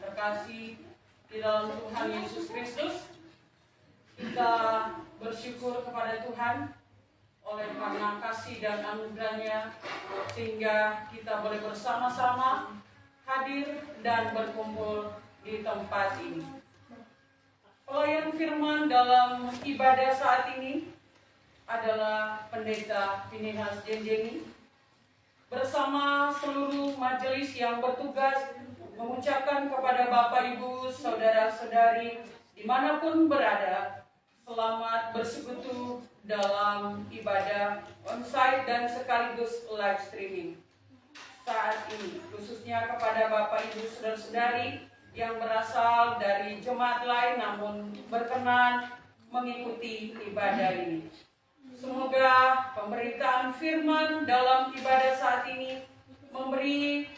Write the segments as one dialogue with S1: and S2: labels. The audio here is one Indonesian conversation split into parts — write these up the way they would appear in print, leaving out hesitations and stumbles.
S1: terkasih di dalam Tuhan Yesus Kristus, kita bersyukur kepada Tuhan oleh karena kasih dan anugerahnya, sehingga kita boleh bersama-sama hadir dan berkumpul di tempat ini. Pelayan firman dalam ibadah saat ini adalah Pendeta Pinehas Jenjeni bersama seluruh majelis yang bertugas mengucapkan kepada Bapak, Ibu, Saudara-saudari dimanapun berada, selamat bersekutu dalam ibadah onsite dan sekaligus live streaming saat ini, khususnya kepada Bapak, Ibu, Saudara-saudari yang berasal dari jemaat lain namun berkenan mengikuti ibadah ini. Semoga pemberitaan firman dalam ibadah saat ini memberi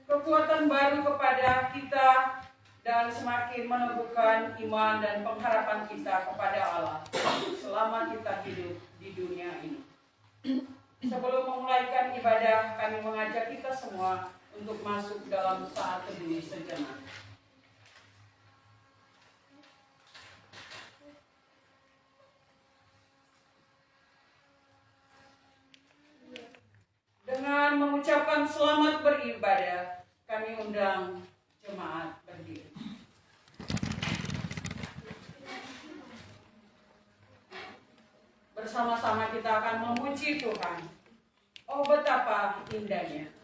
S1: kekuatan baru kepada kita dan semakin meneguhkan iman dan pengharapan kita kepada Allah selama kita hidup di dunia ini. Sebelum memulaikan ibadah, kami mengajak kita semua untuk masuk dalam saat teduh sejenak. Dengan mengucapkan selamat beribadah, kami undang jemaat berdiri. Bersama-sama kita akan memuji Tuhan. Oh, betapa indahnya.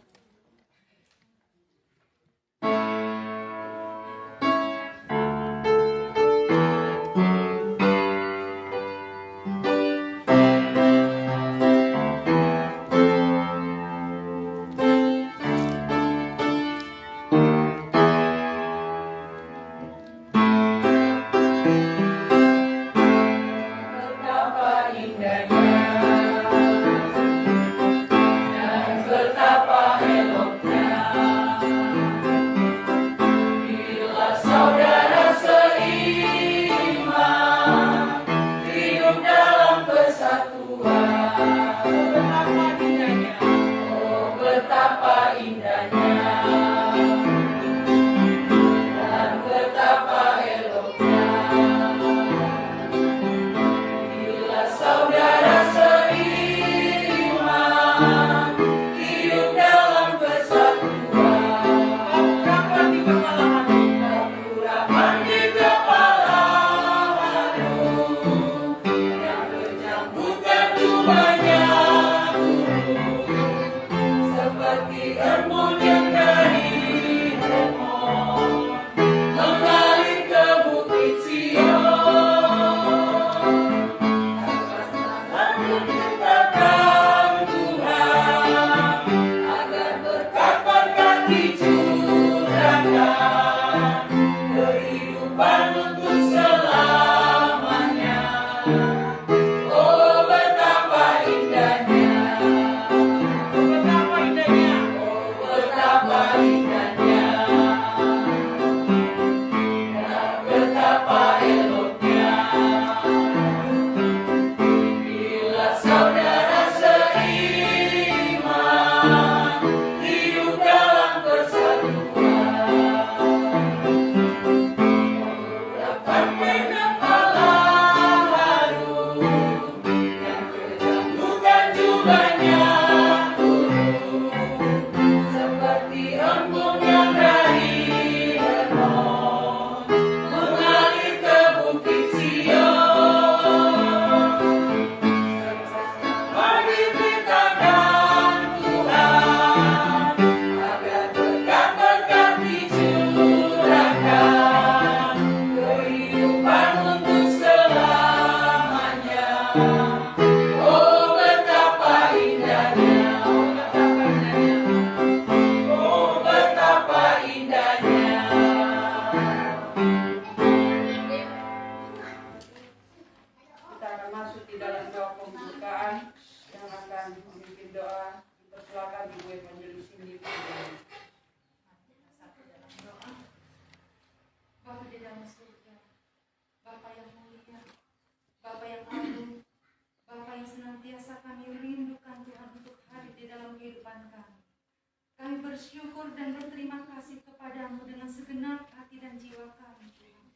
S2: Kami bersyukur dan berterima kasih kepada kepadamu dengan segenap hati dan jiwa kami, Tuhan.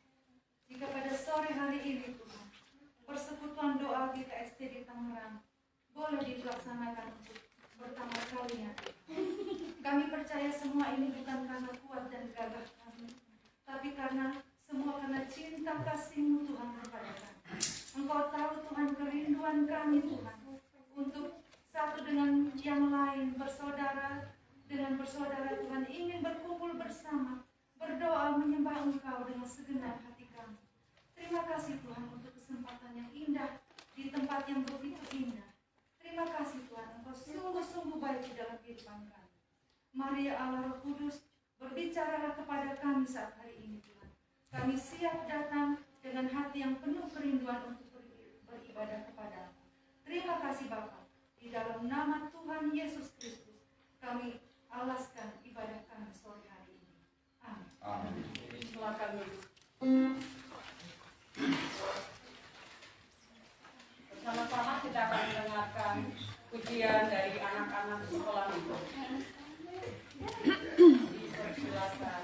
S2: Jika pada sore hari ini, Tuhan, persekutuan doa GKST di Tangerang boleh dilaksanakan untuk pertama kalinya. Kami percaya semua ini bukan karena kuat dan gagah kami, tapi karena semua karena cinta kasih-Mu Tuhan kepada kami. Engkau tahu Tuhan kerinduan kami Tuhan untuk satu dengan yang lain bersaudara dengan bersaudara Tuhan ingin berkumpul bersama, berdoa menyembah Engkau dengan segenap hati kami. Terima kasih Tuhan untuk kesempatan yang indah di tempat yang begitu indah. Terima kasih Tuhan, Engkau sungguh-sungguh baik di dalam kehidupan kami. Mari ya Allah Roh Kudus, berbicaralah kepada kami saat hari ini Tuhan. Kami siap datang dengan hati yang penuh kerinduan untuk beribadah kepada-Mu. Terima kasih Bapa. Di dalam nama Tuhan Yesus Kristus, kami alaskan ibadah kami sore hari ini. Amin.
S3: Amin.
S1: Silakan duduk. Bersama-sama kita akan mendengarkan pujian dari anak-anak sekolah minggu. Silakan.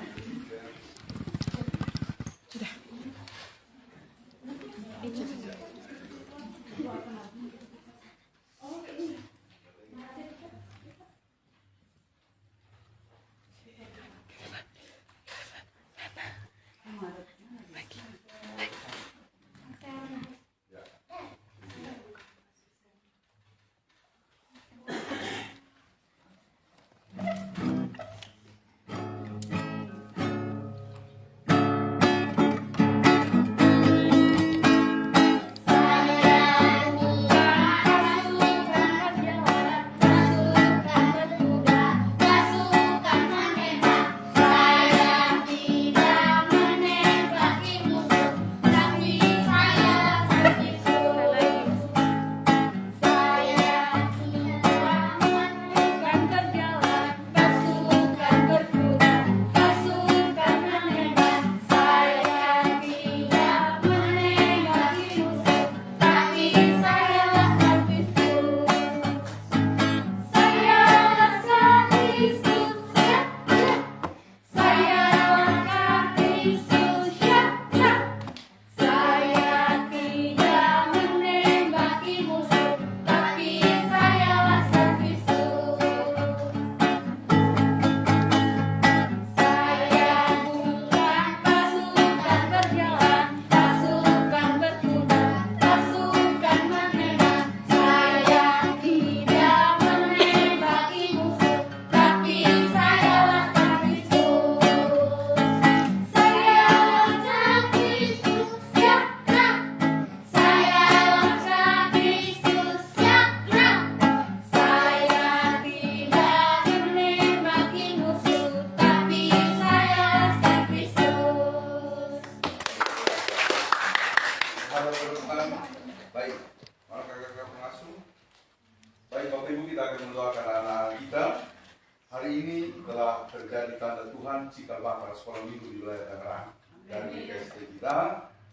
S3: Cikal bakal sekolah minggu di wilayah Tangerang dan di GKST kita.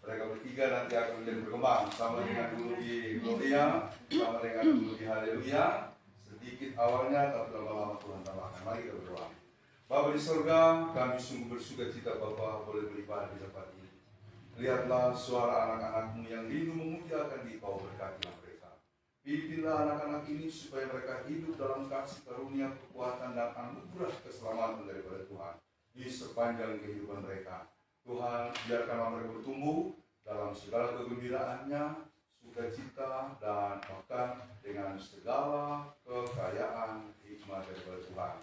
S3: Mereka bertiga nanti akan menjadi berkembang sama dengan dulu di Gloria, sama dengan dulu di Haleluya. Sedikit awalnya tapi lama-lama Tuhan tambahkan. Mari kita berdoa. Bapa di surga, kami sungguh bersuka cita Bapa boleh beribadah di tempat ini. Lihatlah suara anak-anak-Mu yang rindu memuji akan Dikau, berkatilah mereka. Pimpinlah anak-anak ini supaya mereka hidup dalam kasih karunia, kekuatan dan anugerah keselamatan daripada Tuhan di sepanjang kehidupan mereka. Tuhan, biarkanlah mereka bertumbuh dalam segala kegembiraannya, sukacita, dan bahkan dengan segala kekayaan hikmat daripada Tuhan.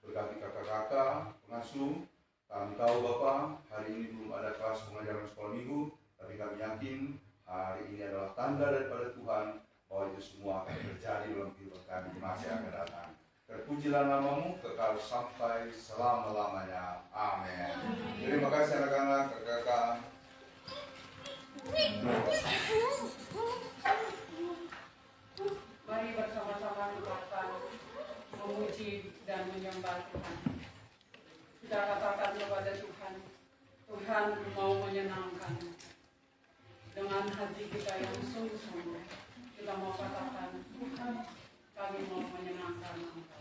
S3: Berkati kakak-kakak, pengasuh. Kami tahu Bapak, hari ini belum ada kelas pengajaran sekolah minggu, tapi kami yakin hari ini adalah tanda daripada Tuhan bahwa itu semua akan terjadi dalam kehidupan kami di masa yang akan datang. Terpujilah nama-Mu kekal sampai selama-lamanya. Amin. Terima kasih anak-anak, kakak-kakak.
S1: Mari bersama-sama kita memuji dan menyembah Tuhan. Kita katakan kepada Tuhan, Tuhan mau menyenangkan. Dengan hati kita yang sungguh-sungguh, kita mau katakan, Tuhan, kami mau menyenangkan Engkau.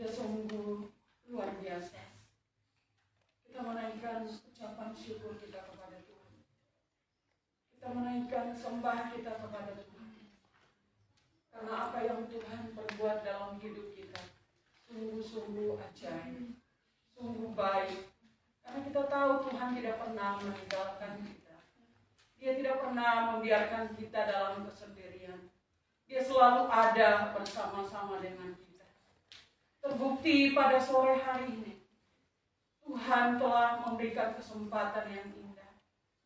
S1: Dia sungguh luar biasa. Kita menaikkan ucapan syukur kita kepada Tuhan. Kita menaikkan sembah kita kepada Tuhan. Karena apa yang Tuhan perbuat dalam hidup kita sungguh-sungguh ajaib, sungguh baik. Karena kita tahu Tuhan tidak pernah meninggalkan kita. Dia tidak pernah membiarkan kita dalam kesendirian. Dia selalu ada bersama-sama dengan kita. Terbukti pada sore hari ini, Tuhan telah memberikan kesempatan yang indah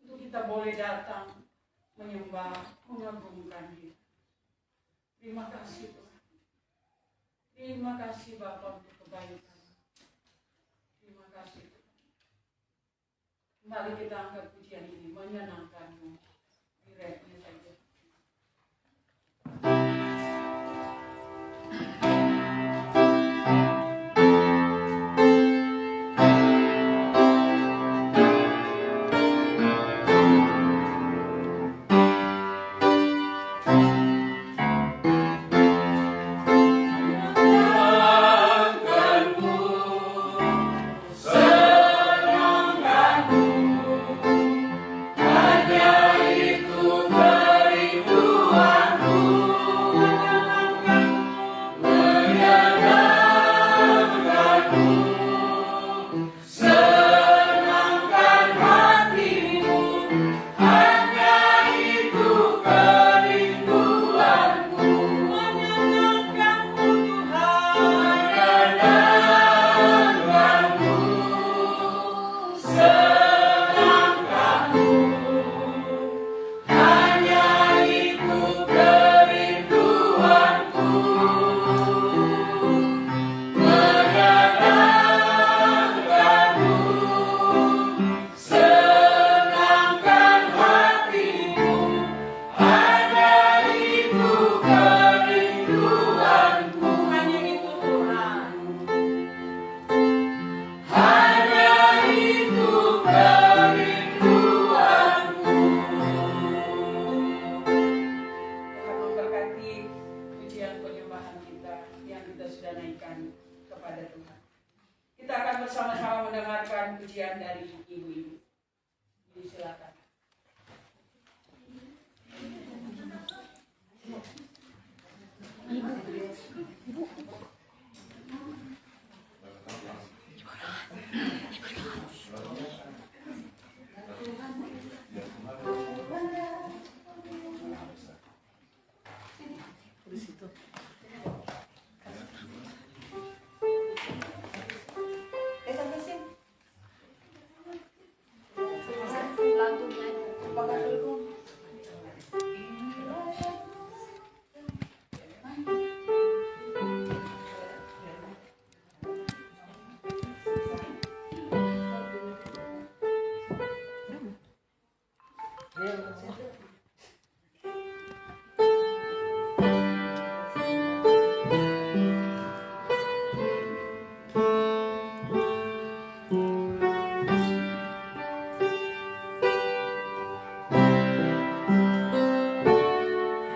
S1: untuk kita boleh datang menyembah, mengagungkan Dia. Terima kasih Tuhan. Terima kasih Bapa untuk kebaikan. Terima kasih Tuhan. Mari kita angkat pujian ini, menyenangkan-Mu. Direknya saja. bersama-sama mendengarkan pujian dari ibu-ibu. Silakan.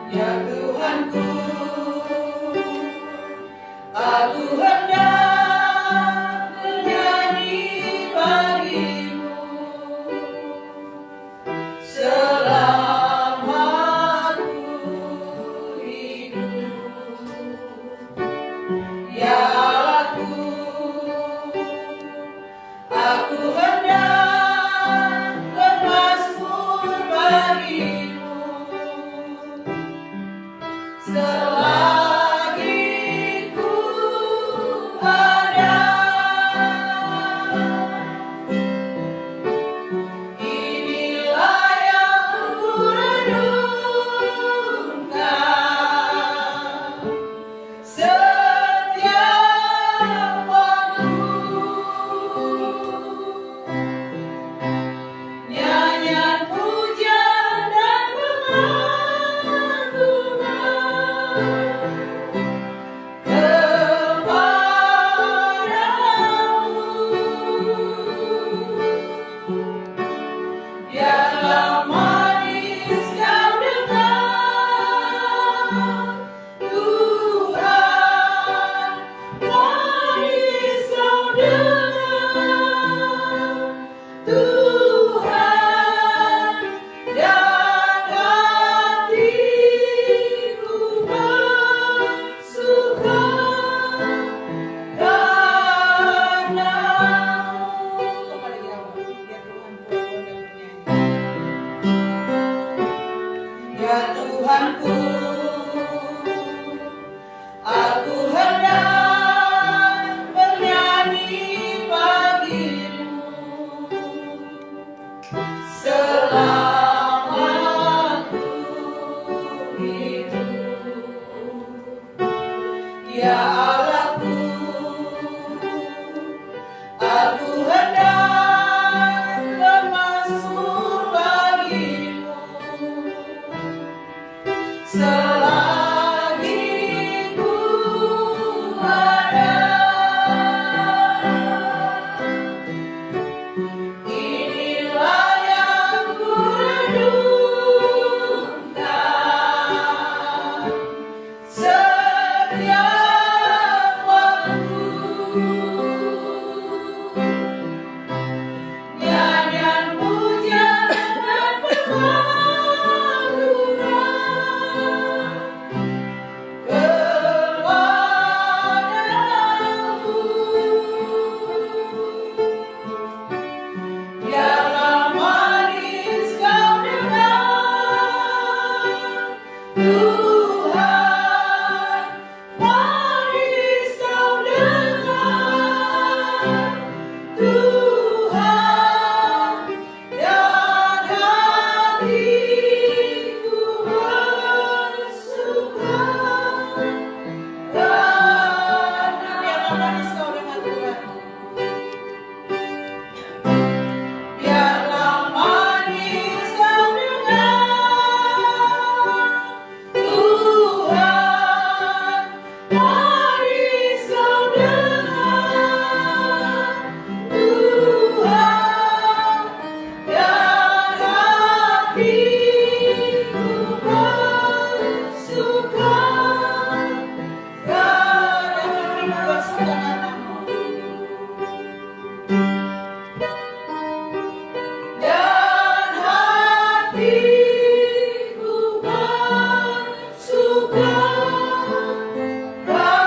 S1: Ya Tuhanku, aku hendak bernyanyi bagimu selama aku hidup. Ya Allahku, aku hendak bermazmur bagimu selagi ku ada. Inilah yang ku renungkan setiap waktu. Nyanyian pujian dan biarlah manis kau dengar, Tuhan, manis kau dengar, Tuhan, dan hatiku bersuka Ya Tuhanku, aku hendak bernyanyi bagimu selama aku hidup. Ya Allahku, aku hendak bermazmur bagimu selagi ku ada. Inilah yang ku renungkan setiap waktu. Dan hatiku bersuka memberkati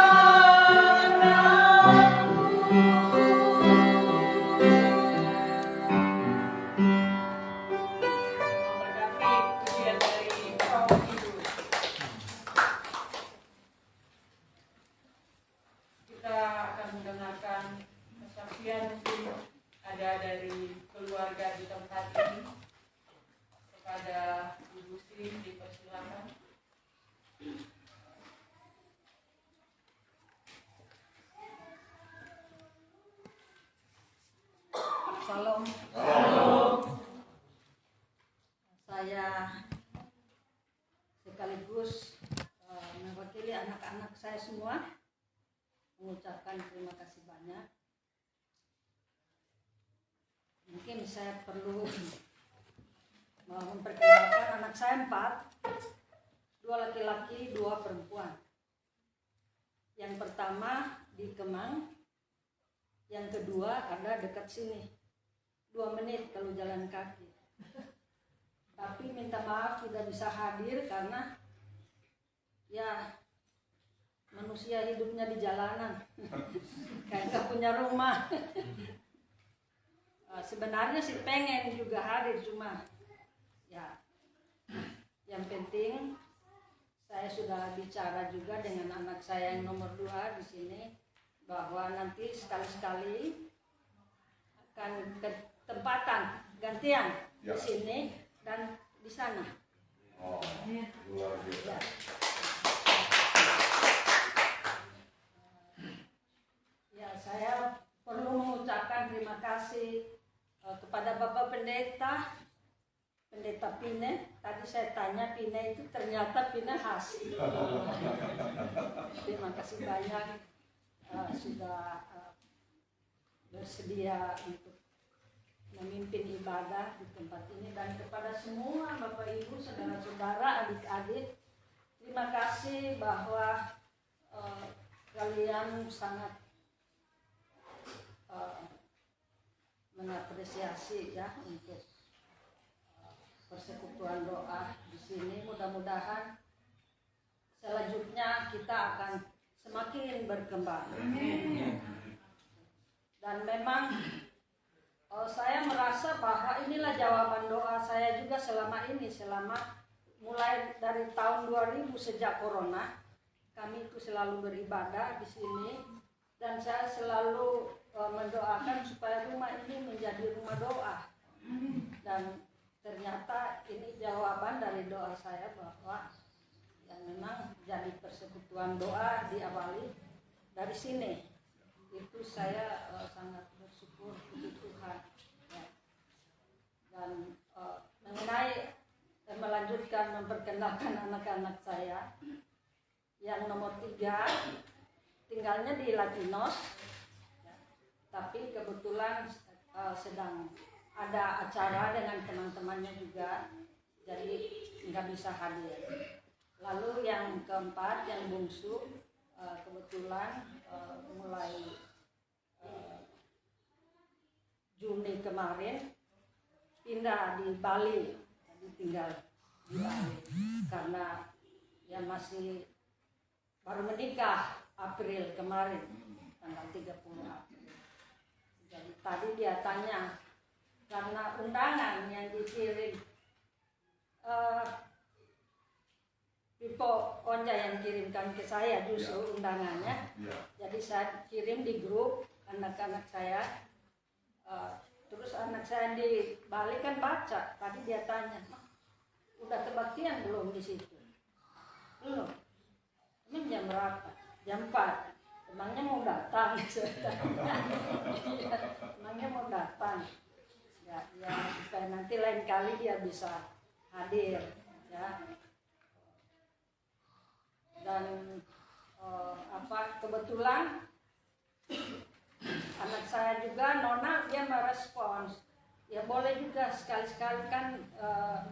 S1: pujian dari kaum ibu. Kita akan mendengarkan kesaksian mungkin ada dari keluarga di tempat ini. Kepada Ibu Sri dipersilakan.
S4: Salam. Saya sekaligus mewakili anak-anak saya semua mengucapkan terima kasih banyak. Mungkin saya perlu memperkenalkan anak saya 4, 2 laki-laki, 2 perempuan. Yang pertama di Kemang, yang kedua ada dekat sini, 2 menit kalau jalan kaki. Tapi minta maaf tidak bisa hadir karena ya manusia hidupnya di jalanan, kayak nggak punya rumah. Sebenarnya sih pengen juga hadir, cuma ya yang penting saya sudah bicara juga dengan anak saya yang nomor 2 di sini bahwa nanti sekali-sekali akan ke tempatan gantian
S3: Ya.
S4: di sini dan di sana.
S3: Oh, luar biasa.
S4: Ya. Ya, saya perlu mengucapkan terima kasih kepada Bapak Pendeta Pine. Tadi saya tanya Pine itu, ternyata Pine khas. Terima kasih banyak sudah bersedia untuk memimpin ibadah di tempat ini, dan kepada semua Bapak Ibu, saudara-saudara, adik-adik, terima kasih bahwa kalian sangat mengapresiasi ya untuk persekutuan doa di sini. Mudah-mudahan selanjutnya kita akan semakin berkembang. Dan memang saya merasa bahwa inilah jawaban doa saya juga selama ini, selama mulai dari tahun 2000 sejak corona, kami itu selalu beribadah di sini, dan saya selalu mendoakan supaya rumah ini menjadi rumah doa. Dan ternyata ini jawaban dari doa saya bahwa yang memang jadi persekutuan doa diawali dari sini. Itu saya sangat bersyukur puji Tuhan. Ya. Dan mengenai melanjutkan memperkenalkan anak-anak saya, yang nomor 3 tinggalnya di Latinos, ya. Tapi kebetulan sedang ada acara dengan teman-temannya juga, jadi nggak bisa hadir. Lalu yang keempat, yang bungsu, kebetulan mulai Juni kemarin pindah di Bali, jadi tinggal di Bali karena ya masih baru menikah April kemarin, tanggal 30 April. Jadi tadi dia tanya karena undangan yang dikirim Pipo Onja yang kirimkan ke saya justru undangannya.
S3: Ya.
S4: Jadi saya kirim di grup anak-anak saya. Terus anak saya di Bali kan baca. Tadi dia tanya, udah kebaktian belum di situ? Belum. Emang jam berapa? Jam 4. Emangnya mau datang? Emangnya mau datang? Ya, supaya nanti lain kali dia bisa hadir. Ya. Dan kebetulan anak saya juga Nona dia merespons, ya boleh juga sekali-sekali kan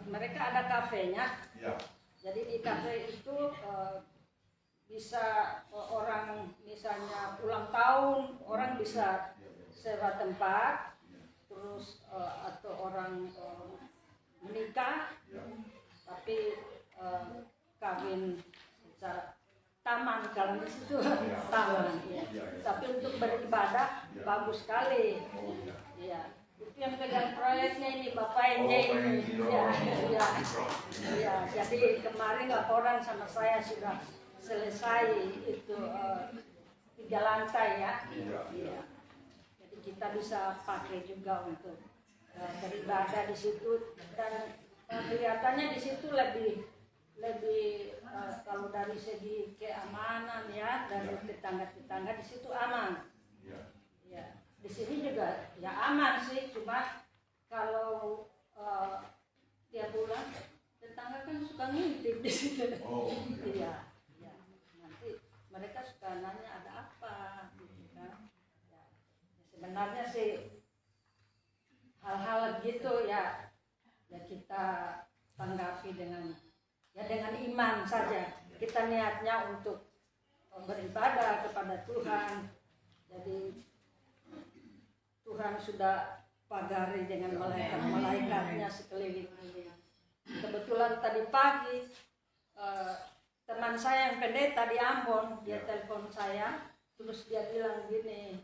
S4: mereka ada kafenya,
S3: Ya.
S4: jadi di kafe itu bisa orang misalnya ulang tahun, orang bisa sewa tempat, terus atau orang menikah, tapi kawin secara taman, kalau di situ taman, ya. Tapi untuk beribadah bagus sekali. Ya, itu yang pegang proyeknya ini Bapak NJ ini. Ya, jadi kemarin laporan sama saya sudah selesai itu 3 lantai ya. Ya. Jadi kita bisa pakai juga untuk beribadah di situ, dan kelihatannya di situ lebih kalau dari segi keamanan ya, dari tetangga-tetangga di situ aman. Ya, di sini juga ya aman sih, cuma kalau tiap bulan tetangga kan suka ngintip di situ. Iya, ya. Nanti mereka suka nanya ada apa, gitu kan. Ya, sebenarnya sih hal-hal gitu ya kita tanggapi dengan iman saja. Kita niatnya untuk beribadah kepada Tuhan. Jadi Tuhan sudah pagari dengan malaikat-malaikatnya sekeliling. Kebetulan tadi pagi teman saya yang pendeta di Ambon, dia telepon saya, terus dia bilang gini,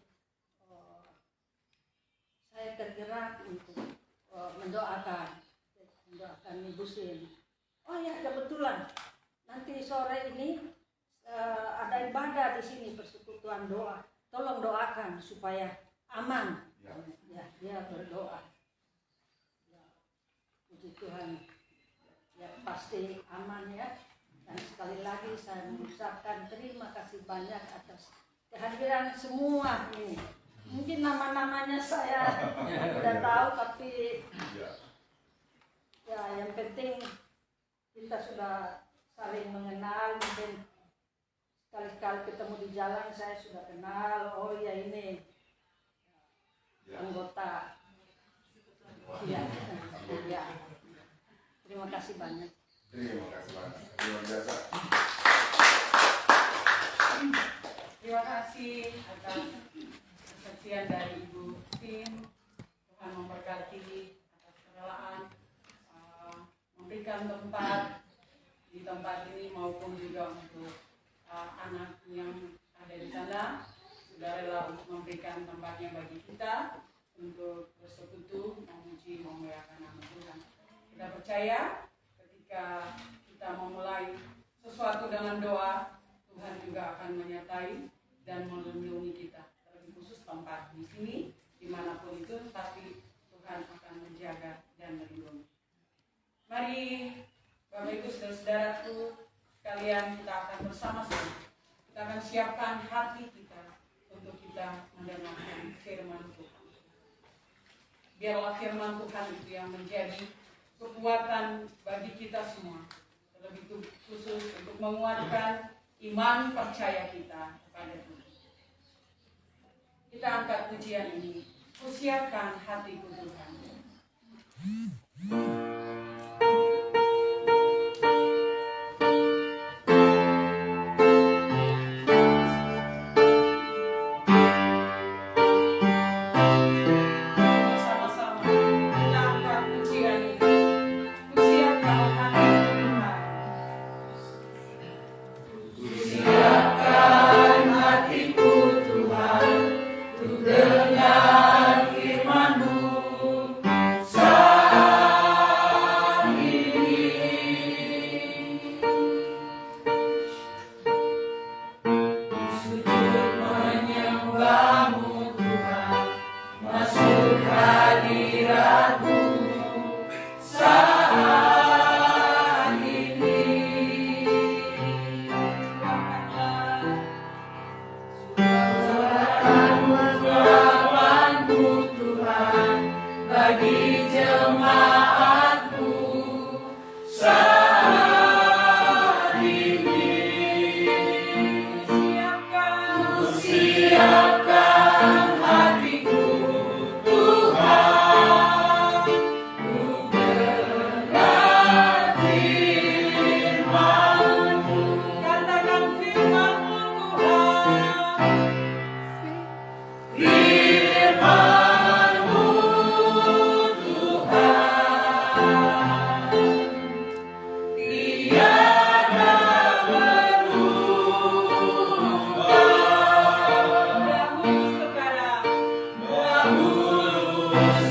S4: saya tergerak untuk mendoakan Ibu Sin. Oh ya, kebetulan nanti sore ini ada ibadah di sini, persekutuan doa. Tolong doakan supaya aman. Ya, dia berdoa. Ya, puji Tuhan. Ya pasti aman ya. Dan sekali lagi saya mengucapkan terima kasih banyak atas kehadiran semua ini. Mungkin nama-namanya saya tidak tahu, tapi ya yang penting kita sudah saling mengenal. Mungkin sekali-sekali ketemu di jalan saya sudah kenal, oh ya ini anggota. Ya. Terima kasih banyak.
S3: Terima kasih banyak. Luar biasa.
S1: Terima kasih atas kesaksian dari Ibu Sin. Tuhan memberkati atas kerelaan memberikan tempat di tempat ini maupun juga untuk anak yang ada di sana, sudah rela untuk memberikan tempatnya bagi kita untuk bersekutu, memuji, memuliakan nama Tuhan. Kita percaya ketika kita memulai sesuatu dengan doa, Tuhan juga akan menyertai dan melindungi kita. Terlebih khusus tempat di sini, dimanapun itu, pasti Tuhan akan menjaga dan melindungi. Mari Bapak Ibu saudara-saudaraku sekalian, kita akan bersama-sama. Kita akan siapkan hati kita untuk kita mendengarkan firman Tuhan. Biarlah firman Tuhan itu yang menjadi kekuatan bagi kita semua. Terlebih khusus untuk menguatkan iman percaya kita kepada Tuhan. Kita angkat pujian ini. Kusiapkan hatiku Tuhan.
S5: Dengan firman-Mu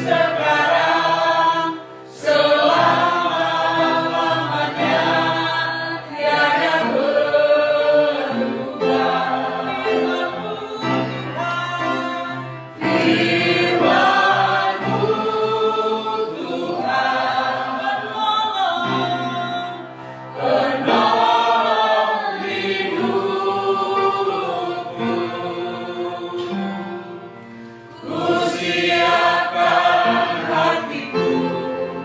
S1: sekarang selama-lamanya tiada berubah. Firman-Mu Tuhan penolong hidupku. Ku siapkan hatiku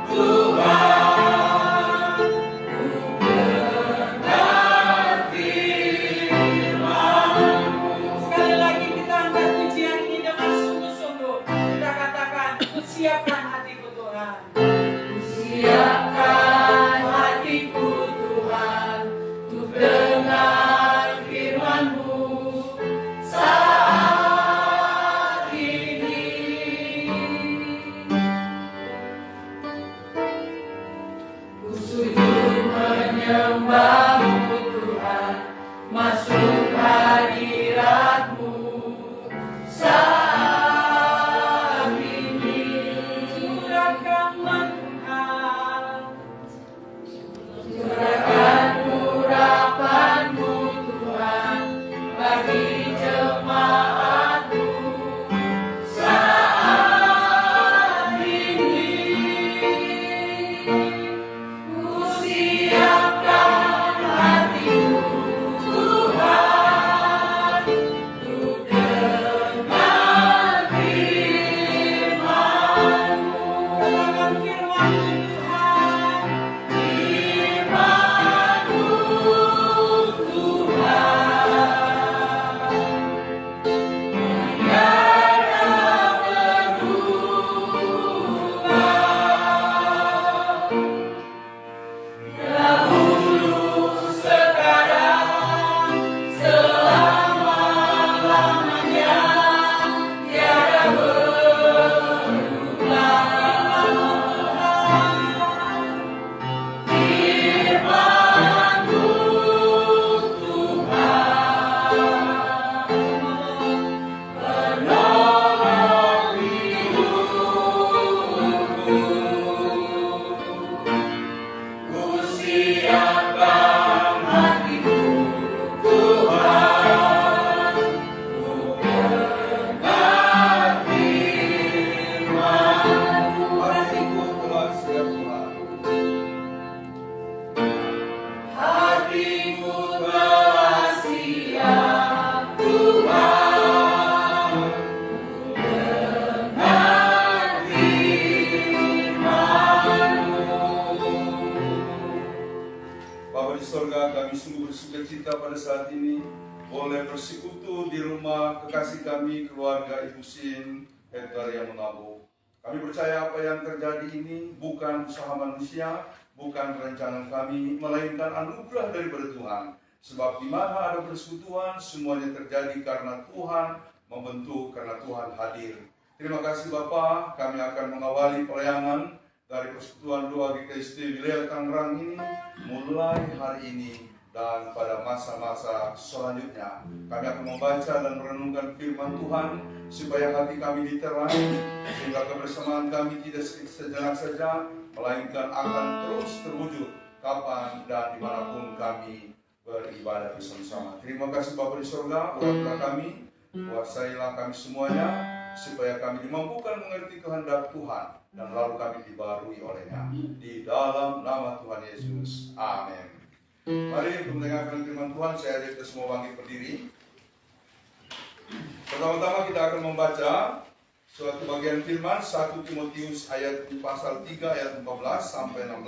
S1: Tuhan, ku dengar firman-Mu. Sekali lagi kita angkat pujian ini dengan sungguh-sungguh. Kita katakan, ku siapkan hatiku Tuhan. Ku siapkan hatiku Tuhan, ku dengar firman-Mu saat ini. Ku sujud menyembah-Mu Tuhan, masuk hadirat-Mu saat ini. Curahkanlah Tuhan, curahkan urapan-Mu Tuhan bagi jemaat-Mu saat ini. Ku siapkan hatiku Tuhan, ku dengar firman-Mu. Katakan firman-Mu Tuhan, firman-Mu Tuhan, tiada berubah. Dahulu, sekarang, selama-lamanya tiada berubah. Firman-Mu Tuhan penolong hidupku. Ku siapkan hatiku Tuhan, ku dengar firman-Mu.
S3: Hatiku telah siap Tuhan.
S1: Hatiku telah siap Tuhan, ku dengar firman-Mu.
S3: Bapa di sorga, kami sungguh bersuka cita pada saat ini boleh bersekutu di rumah kekasih kami, keluarga Ibu Sin Edgar yang mengabu. Kami percaya apa yang terjadi ini bukan usaha manusia, bukan perencanaan kami, melainkan anugerah daripada Tuhan. Sebab di mana ada persekutuan, semuanya terjadi karena Tuhan membentuk, karena Tuhan hadir. Terima kasih Bapa, kami akan mengawali pelayanan dari persekutuan doa GKST Wilayah Tangerang ini mulai hari ini dan pada masa-masa selanjutnya. Kami akan membaca dan merenungkan firman Tuhan supaya hati kami diterangi, sehingga kebersamaan kami tidak sejenak saja, melainkan akan terus terwujud kapan dan dimanapun kami beribadah bersama-sama. Terima kasih Bapa di surga, urapilah kami, kuasailah kami semuanya, supaya kami dimampukan mengerti kehendak Tuhan dan lalu kami dibarui olehnya. Di dalam nama Tuhan Yesus, amin. Mari untuk mendengarkan firman Tuhan, saya ajak kita semua bangkit berdiri. Pertama-tama kita akan membaca suatu bagian firman 1 Timotius ayat pasal 3 ayat 14 sampai 16.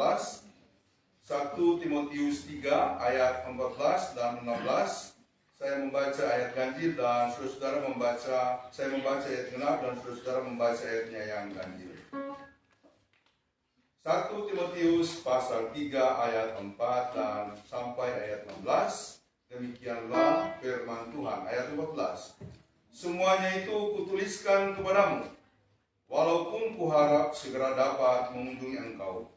S3: 1 Timotius 3 ayat 14 dan 16. Saya membaca ayat ganjil dan saudara membaca, saya membaca ayat genap dan saudara membaca ayatnya yang ganjil. 1 Timotius pasal 3 ayat 4 dan sampai ayat 16. Demikianlah firman Tuhan. Ayat 14. Semuanya itu kutuliskan kepadamu, walaupun kuharap segera dapat mengunjungi engkau.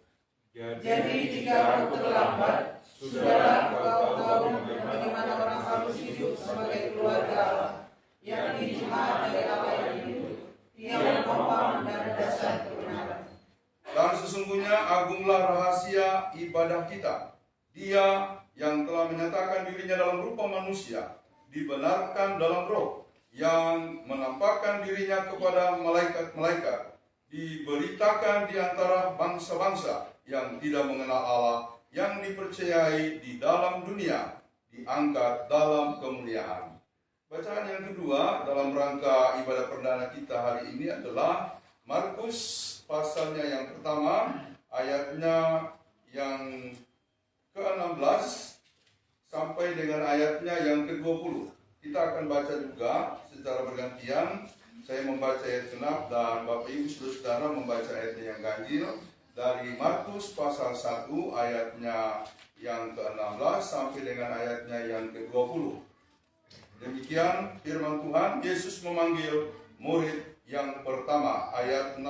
S5: Jadi jika aku terlambat, saudara engkau tahu bagaimana orang harus hidup sebagai keluarga Allah, yakni jemaat dari Allah yang hidup, yang kompak dan
S3: agunglah rahasia ibadah kita. Dia yang telah menyatakan dirinya dalam rupa manusia, dibenarkan dalam roh, yang menampakkan dirinya kepada malaikat-malaikat, diberitakan di antara bangsa-bangsa yang tidak mengenal Allah, yang dipercayai di dalam dunia, diangkat dalam kemuliaan. Bacaan yang kedua dalam rangka ibadah perdana kita hari ini adalah Markus pasalnya yang pertama, ayatnya yang ke-16 sampai dengan ayatnya yang ke-20. Kita akan baca juga secara bergantian. Saya membaca ayat genap dan Bapak Ibu Saudara membaca ayatnya yang ganjil dari Markus pasal 1 ayatnya yang ke-16 sampai dengan ayatnya yang ke-20. Demikian firman Tuhan. Yesus memanggil murid yang pertama, ayat 16.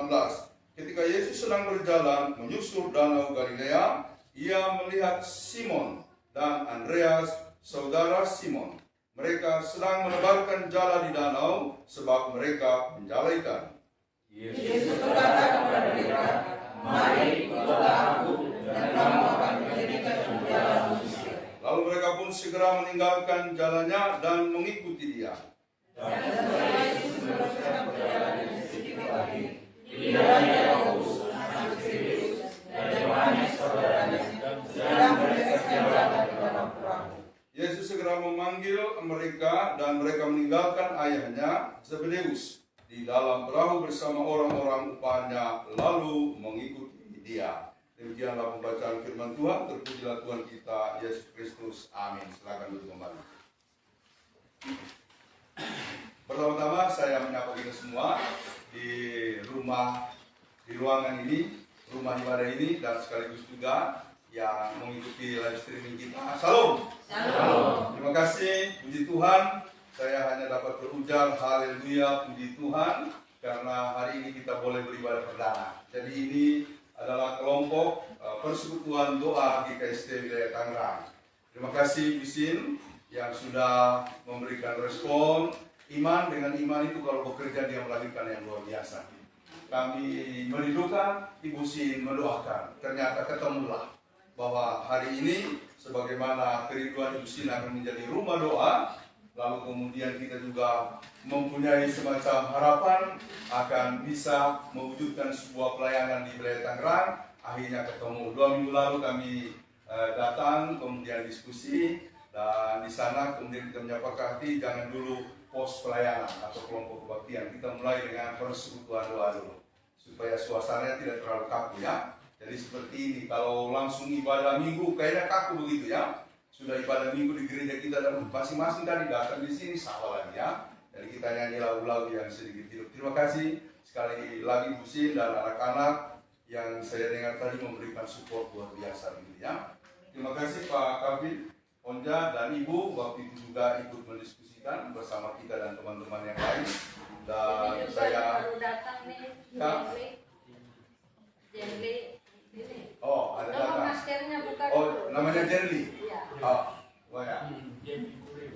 S3: Ketika Yesus sedang berjalan menyusur danau Galilea, ia melihat Simon dan Andreas, saudara Simon. Mereka sedang menebarkan jala di danau sebab mereka menjala ikan.
S5: Yesus berkata kepada mereka, "Mari ikutlah aku, dan kamu akan menjadikan jala manusia."
S3: Lalu mereka pun segera meninggalkan jalannya dan mengikuti dia.
S5: Dan setelah Yesus meneruskan perjalanannya sedikit lagi, dia Yakobus, anak Zebedus, dan Yohanes saudaranya sedang bergeser jalan ke dalam perahu.
S3: Yesus segera memanggil mereka dan mereka meninggalkan ayahnya Zebedeus di dalam perahu bersama orang-orang upahnya lalu mengikuti dia. Demikianlah pembacaan firman Tuhan. Terpujilah Tuhan kita Yesus Kristus. Amin. Silakan duduk kembali. Pertama-tama saya menyapa kita semua di ruangan ini, rumah ibadah ini, dan sekaligus juga yang mengikuti live streaming kita. Salam. Salam. Terima kasih, puji Tuhan. Saya hanya dapat berujar haleluya, puji Tuhan, karena hari ini kita boleh beribadah perdana. Jadi ini adalah kelompok persekutuan doa GKST Wilayah Tangerang. Terima kasih Bisin yang sudah memberikan respon. Iman dengan iman itu kalau bekerja dia melahirkan yang luar biasa. Kami merindukan, Ibu Sin mendoakan. Ternyata ketemulah bahwa hari ini sebagaimana kerinduan Ibu Sin akan menjadi rumah doa, lalu kemudian kita juga mempunyai semacam harapan akan bisa mewujudkan sebuah pelayanan di wilayah Tangerang. Akhirnya ketemu 2 minggu lalu kami datang, kemudian diskusi, dan di sana kemudian kita menyepakati jangan dulu pos pelayanan atau kelompok kebaktian. Kita mulai dengan persekutuan doa dulu supaya suasananya tidak terlalu kaku ya. Jadi seperti ini, kalau langsung ibadah minggu kayaknya kaku begitu ya. Sudah ibadah minggu di gereja kita dan masing-masing tadi datang di sini salah lagi ya. Jadi kita nyanyi lagu-lagu yang sedikit hidup. Terima kasih sekali lagi Bu Sin dan anak-anak yang saya dengar tadi memberikan support luar biasa gitu ya. Terima kasih Pak Kavin, Onja dan Ibu waktu itu juga ikut mendiskusikan bersama kita dan teman-teman yang lain. Dan
S4: ini juga
S3: saya
S4: baru datang nih,
S3: ya.
S4: Jenly ini.
S3: Oh, ada
S4: Tolong
S3: datang.
S4: maskernya buka
S3: Oh,
S4: dulu.
S3: namanya Jerly.
S4: Iya.
S3: Oh ya.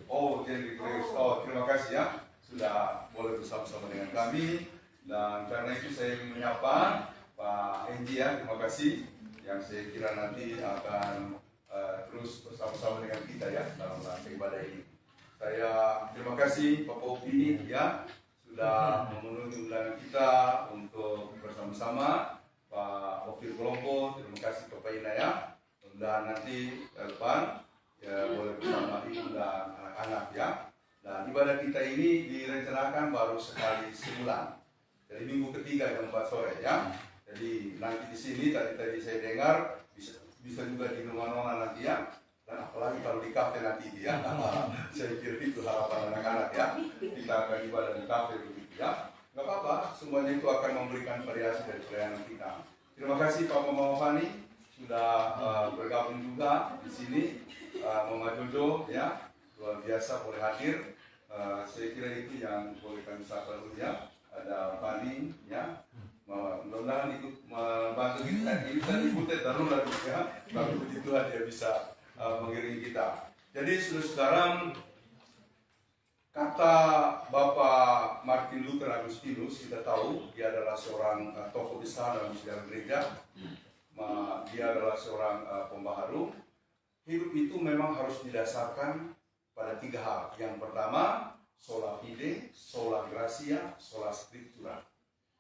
S3: Oh, Jerry Grace. Oh, terima kasih ya sudah boleh bersama-sama dengan kami. Dan karena itu saya ingin menyapa Pak Enji ya, terima kasih yang saya kira nanti akan terus bersama-sama dengan kita ya dalam rangka ibadah ini. Saya terima kasih Pak Popi ya sudah memenuhi undangan kita untuk bersama-sama. Pak Ofir Kolombo, terima kasih Bapak Ina ya. Dan nanti ke depan ya boleh bersama ibu dan anak-anak ya. Dan ibadah kita ini direncanakan baru sekali sebulan. Jadi minggu ketiga jam 4 sore ya. Jadi nanti di sini tadi saya dengar bisa juga di rumah nona nanti ya. Dan apalagi kalau di kafe nanti ya. Saya kira itu harapan anak-anak ya. Kita akan ibadah di kafe begitu ya. Nggak apa-apa, semuanya itu akan memberikan variasi dari pelayanan kita. Terima kasih Pak Mama Fani sudah bergabung juga di sini. Mama Jojo ya luar biasa boleh hadir. Saya kira itu yang boleh kami sapa dulu ya. Ada Fani ya. Mudah-mudahan ikut membantu kita. Ini kan ibu darurat ya. Tapi puji Tuhan dia bisa mengiringi kita. Jadi saudara-saudara, kata Bapak Martin Luther Agustinus, kita tahu dia adalah seorang tokoh besar dalam sejarah gereja. dia adalah seorang pembaharu. Hidup itu memang harus didasarkan pada 3 hal. Yang pertama, sola fide, sola gratia, sola scriptura.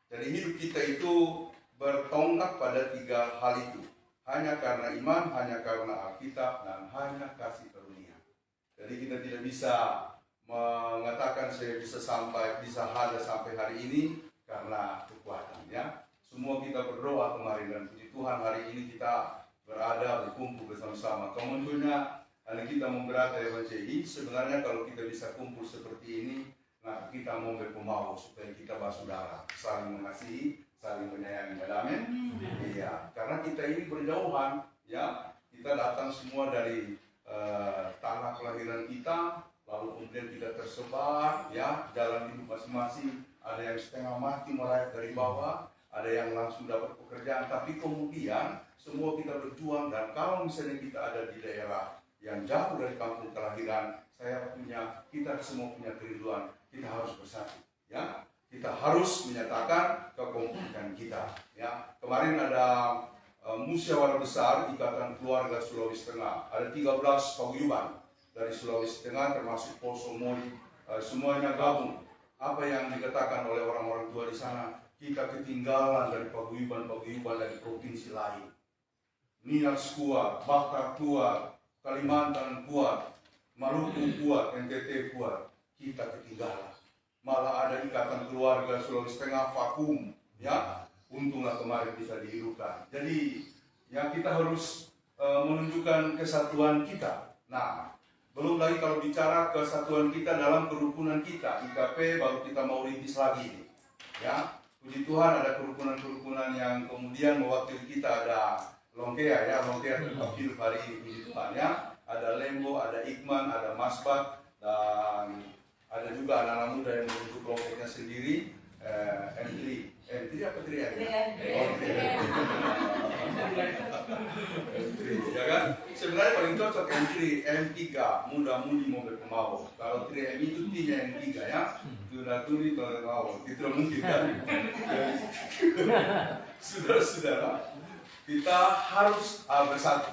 S3: Jadi hidup kita itu bertonggak pada 3 hal itu. Hanya karena iman, hanya karena Alkitab, dan hanya kasih karunia. Jadi kita tidak bisa mengatakan saya bisa ada sampai hari ini karena kekuatan, ya. Semua kita berdoa kemarin, dan puji Tuhan hari ini kita berada berkumpul bersama-sama. Kemunculnya ada kita memberat evangelis. Sebenarnya kalau kita bisa kumpul seperti ini, nah kita mau berpemau supaya kita bersaudara, saling mengasihi, saling menyayangi. Amin. Iya, karena kita ini berjauhan, ya. Kita datang semua dari tanah kelahiran kita, lalu kemudian kita tersebar, ya, jalan hidup masing-masing. Ada yang setengah mati merayap dari bawah, ada yang langsung dapat pekerjaan, tapi kemudian semua kita berjuang. Dan kalau misalnya kita ada di daerah yang jauh dari kampung kelahiran, kita semua punya kerinduan, kita harus bersatu, ya. Kita harus menyatakan kekompakan kita, ya. Kemarin ada musyawarah besar Ikatan Keluarga Sulawesi Tengah. Ada 13 paguyuban dari Sulawesi Tengah termasuk Poso Mori, semuanya gabung. Apa yang dikatakan oleh orang-orang tua di sana, kita ketinggalan dari paguyuban-paguyuban dari provinsi lain. Nias kuat, Bakar kuat, Kalimantan kuat, Maluku kuat, NTT kuat. Kita ketinggalan. Malah ada Ikatan Keluarga Sulawesi Tengah vakum, ya. Untunglah kemarin bisa dihidupkan. Jadi ya kita harus menunjukkan kesatuan kita. Nah, belum lagi kalau bicara kesatuan kita dalam kerukunan kita, IKP baru kita mau rintis lagi ini. Ya, puji Tuhan ada kerukunan-kerukunan yang kemudian mewakili kita. Ada Longkea, ya, Longkea tetap hidup hari ini, puji Tuhan, ya. Ada Lembo, ada Ikman, ada Masbat, dan ada juga anak-anak muda yang membentuk kelompoknya sendiri. Entry apa tri ya? Entry, ya kan? Sebenarnya paling cocok entry M3, muda-mudi mau berpemau. Kalau 3M itu T-nya M3, ya. Tuna-tuni berpemau. Itu mungkin kan? Saudara-saudara, kita harus bersatu.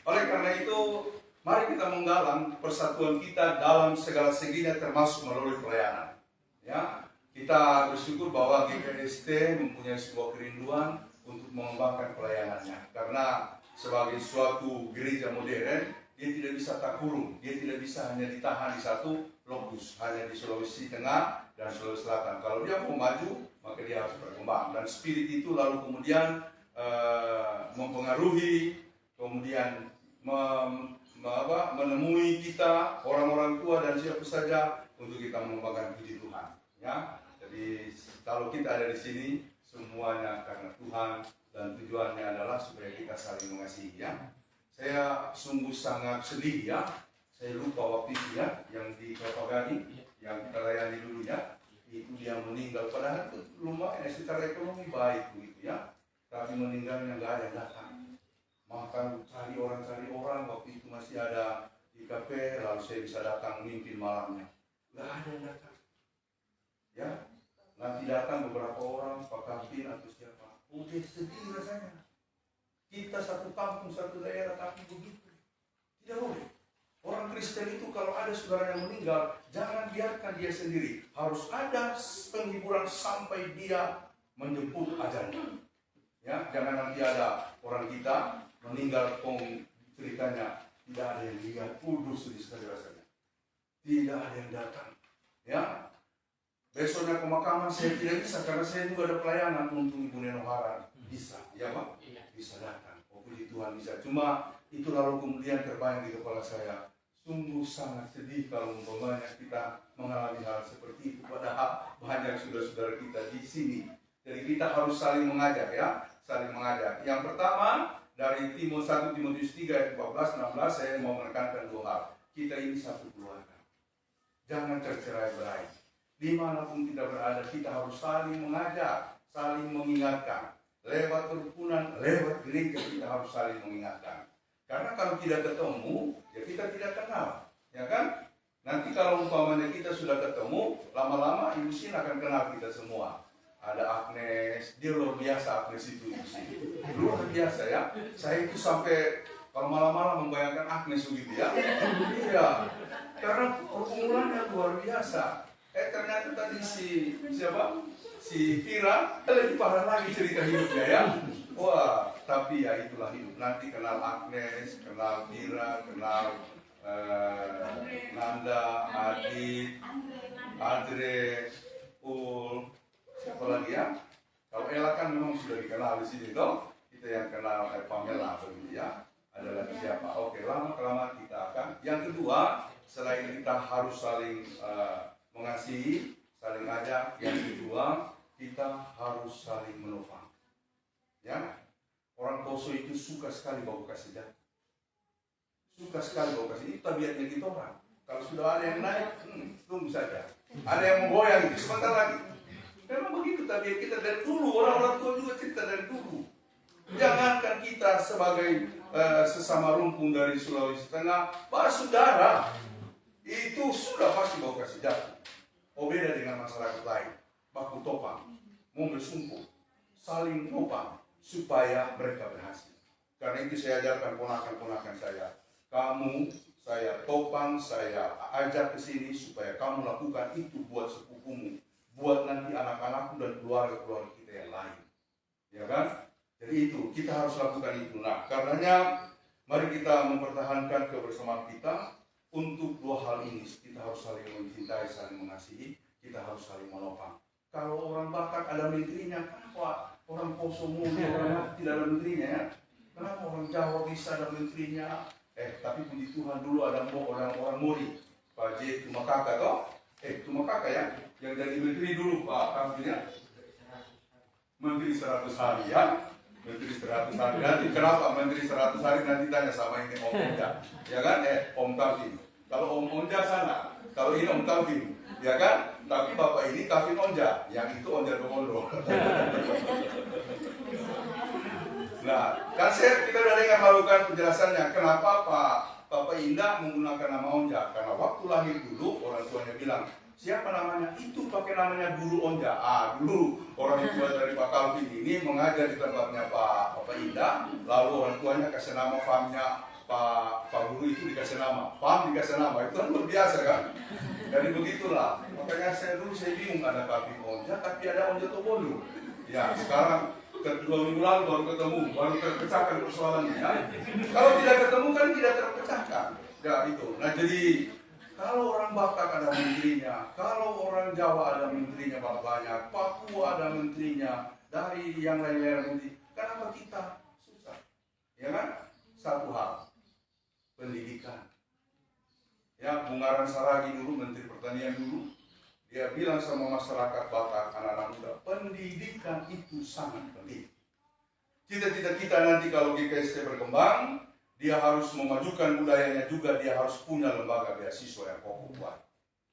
S3: Oleh karena itu, mari kita menggalang persatuan kita dalam segala seginya, termasuk melalui pelayanan, ya. Kita bersyukur bahwa GPST mempunyai sebuah kerinduan untuk mengembangkan pelayanannya. Karena sebagai suatu gereja modern, dia tidak bisa tak kurung, dia tidak bisa hanya ditahan di satu lokus, hanya di Sulawesi Tengah dan Sulawesi Selatan. Kalau dia mau maju, maka dia harus berkembang. Dan spirit itu lalu kemudian mempengaruhi, kemudian menemui kita, orang-orang tua dan siapa saja untuk kita mengembangkan puji Tuhan, ya. Jadi kalau kita ada di sini semuanya karena Tuhan, dan tujuannya adalah supaya kita saling mengasihi, ya. Saya sungguh sangat sedih, ya. Saya lupa waktu itu, ya, yang di Kelapa-Gading yang kita layani dulu, ya. Itu dia meninggal, padahal itu lumayan secara ekonomi baik begitu, ya. Tapi meninggalnya nggak ada yang datang. Makan cari orang waktu itu masih ada di IKP, lalu saya bisa datang mimpin malamnya. Nggak ada yang datang, ya. Nanti datang beberapa orang, Pak Kapin atau siapa. Udah sedih rasanya. Kita satu kampung, satu daerah, tapi begitu. Tidak boleh. Orang Kristen itu kalau ada saudara yang meninggal, jangan biarkan dia sendiri. Harus ada penghiburan sampai dia menjemput ajalnya. Ya, jangan nanti ada orang kita meninggal, ceritanya tidak ada yang lihat, kudus sedih sekali rasanya. Tidak ada yang datang, ya. Besoknya pemakaman saya tidak bisa karena saya juga ada pelayanan untuk Ibu Nenohara. Bisa, ya Pak? Bisa datang. Oh puji Tuhan bisa. Cuma itu lalu kemudian terbayang di kepala saya. Sungguh sangat sedih kalau umpamanya kita mengalami hal seperti itu. Padahal banyak saudara-saudara kita di sini. Jadi kita harus saling mengajak, ya. Saling mengajak. Yang pertama dari 1 Timotius 3 ayat 14-16 saya mau menekankan 2 hal. Kita ini satu keluarga. Jangan tercerai-berai. Dimanapun kita berada, kita harus saling mengajak, saling mengingatkan. Lewat kerukunan, lewat gereja kita harus saling mengingatkan. Karena kalau tidak ketemu, ya kita tidak kenal, ya kan? Nanti kalau umpamanya kita sudah ketemu, lama-lama Ibu Sin akan kenal kita semua. Ada Agnes, Agnes, dia luar biasa Agnes itu. Luar biasa ya. Saya itu sampai kalau malam-malam membayangkan Agnes begitu ya. Iya. Karena pergumulannya luar biasa. Ternyata tadi si Vira lebih parah lagi cerita hidupnya ya. Wah, tapi ya itulah hidup. Nanti kenal Agnes, kenal Vira, kenal Nanda, Adit, Andre, siapa lagi ya? Kalau Ella kan memang sudah dikenal di sini toh. Kita yang kenal Pamela begitu ya. Ada lagi siapa? Oke, lama-kelamaan kita akan. Yang kedua, selain kita harus saling mengasihi, saling ajak. Yang kedua, kita harus saling menopang. Ya, orang Poso itu suka sekali bawa kasih jatuh. Suka sekali bawa kasih. Itu tabiatnya kita orang. Kalau sudah ada yang naik, tunggu saja. Ada yang memboyang itu sebentar lagi. Memang begitu tabiat kita dari dulu. Orang-orang tua juga cerita dari dulu. Jangankan kita sebagai sesama rumpun dari Sulawesi Tengah, para saudara itu sudah pasti bawa kasih jatuh. Oh, beda dengan masyarakat lain. Baku topang, mau bersumpu, saling topang supaya mereka berhasil. Karena itu saya ajarkan ponakan-ponakan saya. Kamu, saya topang, saya ajak ke sini supaya kamu lakukan itu buat sepupumu, buat nanti anak-anakku dan keluarga-keluarga kita yang lain. Ya kan? Jadi itu, kita harus lakukan itu. Nah, karenanya mari kita mempertahankan kebersamaan kita untuk dua hal ini. Kita harus saling mencintai, saling mengasihi, kita harus saling menopang. Kalau orang Batak ada menterinya, kenapa orang Poso orang tidak ada menterinya ya? Kenapa orang Jawa bisa ada menterinya? Tapi puji Tuhan dulu ada orang Mori, Pak J. Tumakaka toh? Tumakaka ya, yang jadi menteri dulu Pak Kampinya. Menteri 100 hari ya. Menteri 100 hari, nanti kenapa Menteri 100 hari nanti tanya sama ini Om Onja, ya kan? Om Taufin. Kalau Om Onja sana, kalau ini Om Taufin, ya kan? Tapi Bapak ini Taufin Onja, yang itu Onja Domondo. Nah, kan kita udah dengar melakukan penjelasannya. Kenapa Bapak Indah menggunakan nama Onja? Karena waktu lahir dulu orang tuanya bilang, siapa namanya? Itu pakai namanya Guru Onja. Dulu orang tua dari Pak Calvin ini mengajar di tempatnya Pak Indah. Lalu orang tuanya kasih nama famnya Pak Guru itu dikasih nama. Fam dikasih nama. Itu kan luar biasa kan? Jadi begitulah. Makanya saya bingung ada Calvin Onja, tapi ada Onja Tobondo. Ya, sekarang 2 minggu lalu baru ketemu, baru terpecahkan persoalannya. Ya. Kalau tidak ketemu kan tidak terpecahkan. Ya itu. Nah jadi kalau orang Batak ada menterinya, kalau orang Jawa ada menterinya banyak, Papua ada menterinya, dari yang lain-lain menteri. Kenapa kita susah? Ya kan? Satu hal, pendidikan. Ya, Bungaran Saragi dulu, Menteri Pertanian dulu, dia bilang sama masyarakat Batak, anak-anak muda, pendidikan itu sangat penting. Cita-cita kita nanti kalau GKST berkembang, dia harus memajukan budayanya juga, dia harus punya lembaga beasiswa yang kokoh kuat.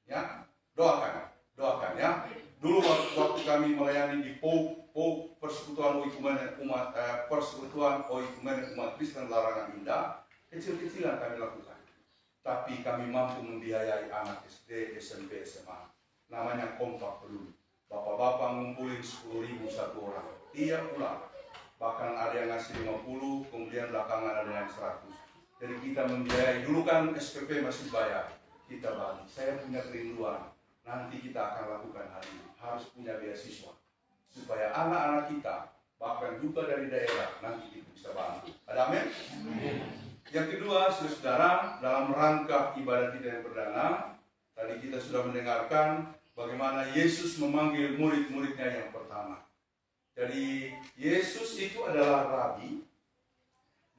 S3: Ya, doakan ya. Dulu waktu kami melayani di POU Persekutuan Oikumene Umat Kristen Larangan Indah, kecil-kecilan kami lakukan. Tapi kami mampu membiayai anak SD, SMP, SMA. Namanya Kompak Peduli. Bapak-bapak ngumpulin 10.000 satu orang. Tiap bulan. Bahkan ada yang ngasih 50, kemudian belakangan ada yang 100. Jadi kita membiayai. Dulu kan SPP masih bayar. Kita bagi. Saya punya kerinduan. Nanti kita akan lakukan hal ini. Harus punya beasiswa. Supaya anak-anak kita, bahkan juga dari daerah, nanti kita bisa bantu. Ada amin? Yang kedua, saudara, dalam rangka ibadah kita yang perdana, tadi kita sudah mendengarkan bagaimana Yesus memanggil murid-muridnya yang pertama. Jadi Yesus itu adalah rabi,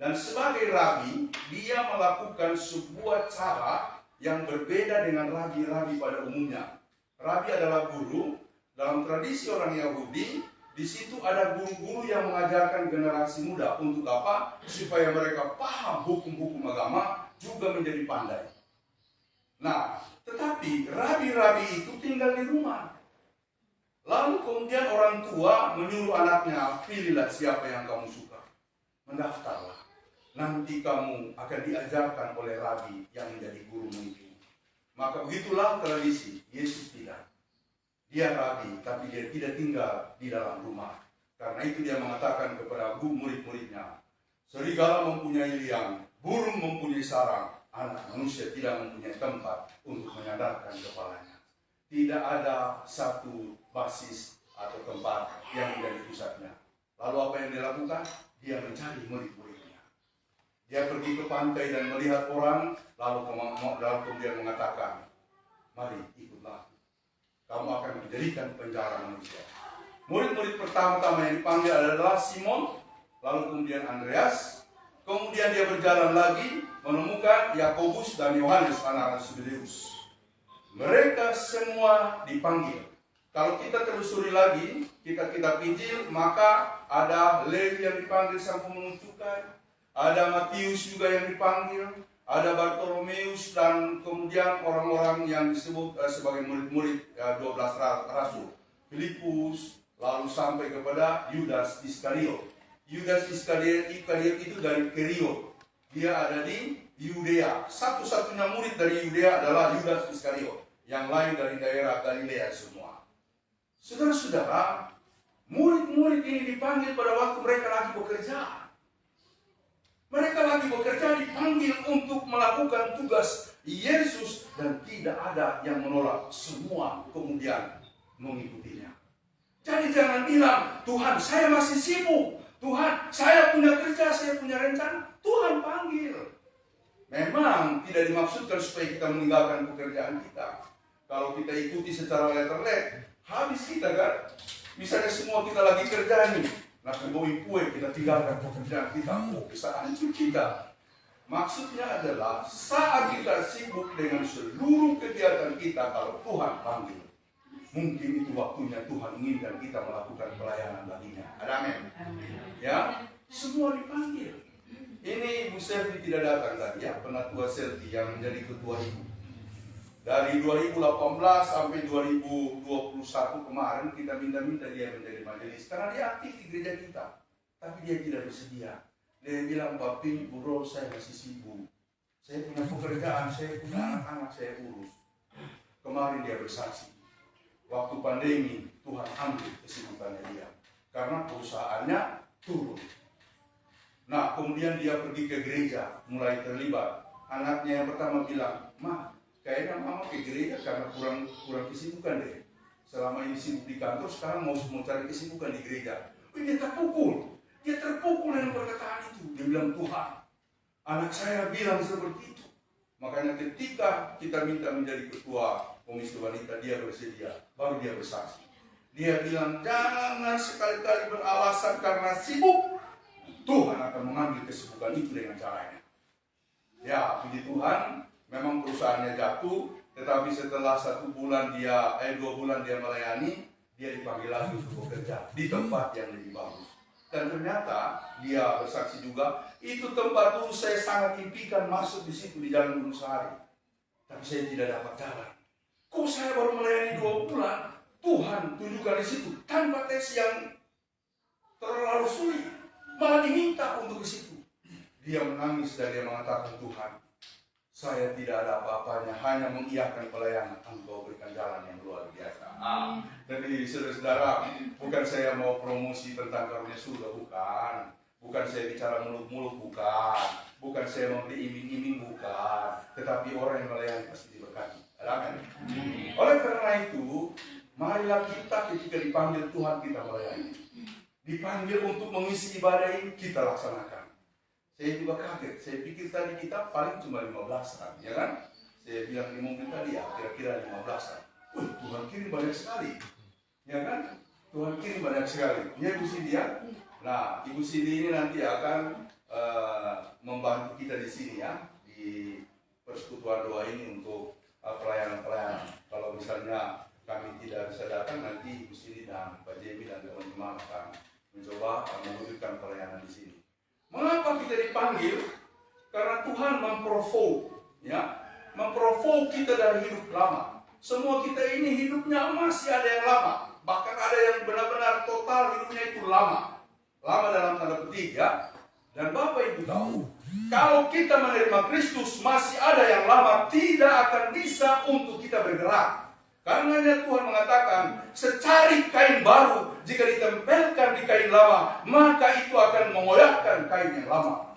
S3: dan sebagai rabi dia melakukan sebuah cara yang berbeda dengan rabi-rabi pada umumnya. Rabi adalah guru. Dalam tradisi orang Yahudi, di situ ada guru-guru yang mengajarkan generasi muda untuk apa? Supaya mereka paham hukum-hukum agama, juga menjadi pandai. Nah, tetapi rabi-rabi itu tinggal di rumah. Lalu kemudian orang tua menyuruh anaknya, pilihlah siapa yang kamu suka. Mendaftarlah. Nanti kamu akan diajarkan oleh rabi yang menjadi guru itu. Maka begitulah tradisi. Yesus tidak. Dia rabi, tapi dia tidak tinggal di dalam rumah. Karena itu dia mengatakan kepada murid-muridnya, serigala mempunyai liang, burung mempunyai sarang, anak manusia tidak mempunyai tempat untuk menyandarkan kepalanya. Tidak ada satu basis atau tempat yang menjadi pusatnya. Lalu apa yang dia lakukan? Dia mencari murid-muridnya. Dia pergi ke pantai dan melihat orang, lalu kemudian mengatakan, mari ikutlah, kamu akan menjadikan penjara manusia. Murid-murid pertama-tama yang dipanggil adalah Simon, lalu kemudian Andreas, kemudian dia berjalan lagi menemukan Yakobus dan Yohanes anak-anak Zebedeus. Mereka semua dipanggil. Kalau kita telusuri lagi, kita pinjil, maka ada Lewi yang dipanggil sang pemungut cukai, ada Matius juga yang dipanggil, ada Bartolomeus, dan kemudian orang-orang yang disebut sebagai murid-murid 12 rasul, Filipus, lalu sampai kepada Yudas Iskariot. Yudas Iskariot itu dari Keriot. Dia ada di Yudea. Satu-satunya murid dari Yudea adalah Yudas Iskariot. Yang lain dari daerah Galilea semua. Saudara-saudara, murid-murid ini dipanggil pada waktu mereka lagi bekerja. Mereka lagi bekerja dipanggil untuk melakukan tugas Yesus dan tidak ada yang menolak. Semua kemudian mengikutinya. Jadi jangan bilang, Tuhan saya masih sibuk. Tuhan saya punya kerja, saya punya rencana. Tuhan panggil. Memang tidak dimaksudkan supaya kita meninggalkan pekerjaan kita. Kalau kita ikuti secara letter-let, habis kita kan. Misalnya semua kita lagi kerja nih, nah keboi kue kita tinggalkan pekerjaan kita, bisa hancur kita. Maksudnya adalah saat kita sibuk dengan seluruh kegiatan kita, kalau Tuhan panggil, mungkin itu waktunya Tuhan inginkan kita melakukan pelayanan baginya. Amin. Ya, semua dipanggil. Ini Bu Selvi tidak datang tadi ya, penatua Selvi yang menjadi ketua ibu. Dari 2018 sampai 2021 kemarin kita minta dia menjadi majelis. Karena dia aktif di gereja kita. Tapi dia tidak bersedia. Dia bilang, Bapak, Bu Rol, saya masih sibuk. Saya punya pekerjaan, saya punya anak-anak saya urus. Kemarin dia bersaksi. Waktu pandemi, Tuhan ambil kesibukannya dia. Karena perusahaannya turun. Nah, kemudian dia pergi ke gereja, mulai terlibat. Anaknya yang pertama bilang, Ma, kayaknya mama ke gereja karena kurang kesibukan deh. Selama ini sibuk di kantor, sekarang mau cari kesibukan di gereja. Dia terpukul. Dia terpukul dengan perkataan itu. Dia bilang, Tuhan, anak saya bilang seperti itu. Makanya ketika kita minta menjadi ketua komisi wanita, dia bersedia. Baru dia bersaksi. Dia bilang, jangan sekali-kali beralasan karena sibuk. Tuhan akan mengambil kesibukan itu dengan caranya. Ya, puji Tuhan. Memang perusahaannya jatuh, tetapi setelah 2 bulan dia melayani, dia dipanggil lagi untuk bekerja di tempat yang lebih bagus. Dan ternyata dia bersaksi juga, itu tempat dulu saya sangat impikan masuk di situ di Jalan Gunung Sahari, tapi saya tidak dapat jalan. Kok saya baru melayani 2 bulan, Tuhan tunjukkan di situ tanpa tes yang terlalu sulit, malah diminta untuk ke situ. Dia menangis dan dia mengatakan, Tuhan, saya tidak ada apa-apanya, hanya mengiyakan pelayanan. Engkau berikan jalan yang luar biasa. Jadi saudara-saudara, bukan saya mau promosi tentang karunia surga, bukan. Bukan saya bicara mulut-mulut, bukan. Bukan saya memberi iming-iming, bukan. Tetapi orang yang melayani pasti diberkati. Amin. Oleh karena itu, marilah kita ketika dipanggil Tuhan kita melayani. Dipanggil untuk mengisi ibadah ini, kita laksanakan. Saya juga kaget, saya pikir tadi kita paling cuma 15-an, ya kan? Saya bilang di mobil tadi ya, kira-kira 15-an. Tuhan kirim banyak sekali, ya kan? Tuhan kirim banyak sekali. Ya Ibu Cindy ya. Nah, Ibu Cindy ini nanti akan membantu kita di sini ya, di persekutuan doa ini untuk pelayanan-pelayanan. Kalau misalnya kami tidak bisa datang, nanti Ibu Cindy dan Pak Jemi dan teman-teman akan mencoba mewujudkan pelayanan di sini. Mengapa kita dipanggil? Karena Tuhan memprovoke, ya, memprovoke kita dari hidup lama. Semua kita ini hidupnya masih ada yang lama, bahkan ada yang benar-benar total hidupnya itu lama dalam tanda petik ya. Dan Bapak Ibu tahu, kalau kita menerima Kristus masih ada yang lama, tidak akan bisa untuk kita bergerak. Karenanya Tuhan mengatakan, secari kain baru jika ditempelkan di kain lama, maka itu akan mengoyakkan kain yang lama.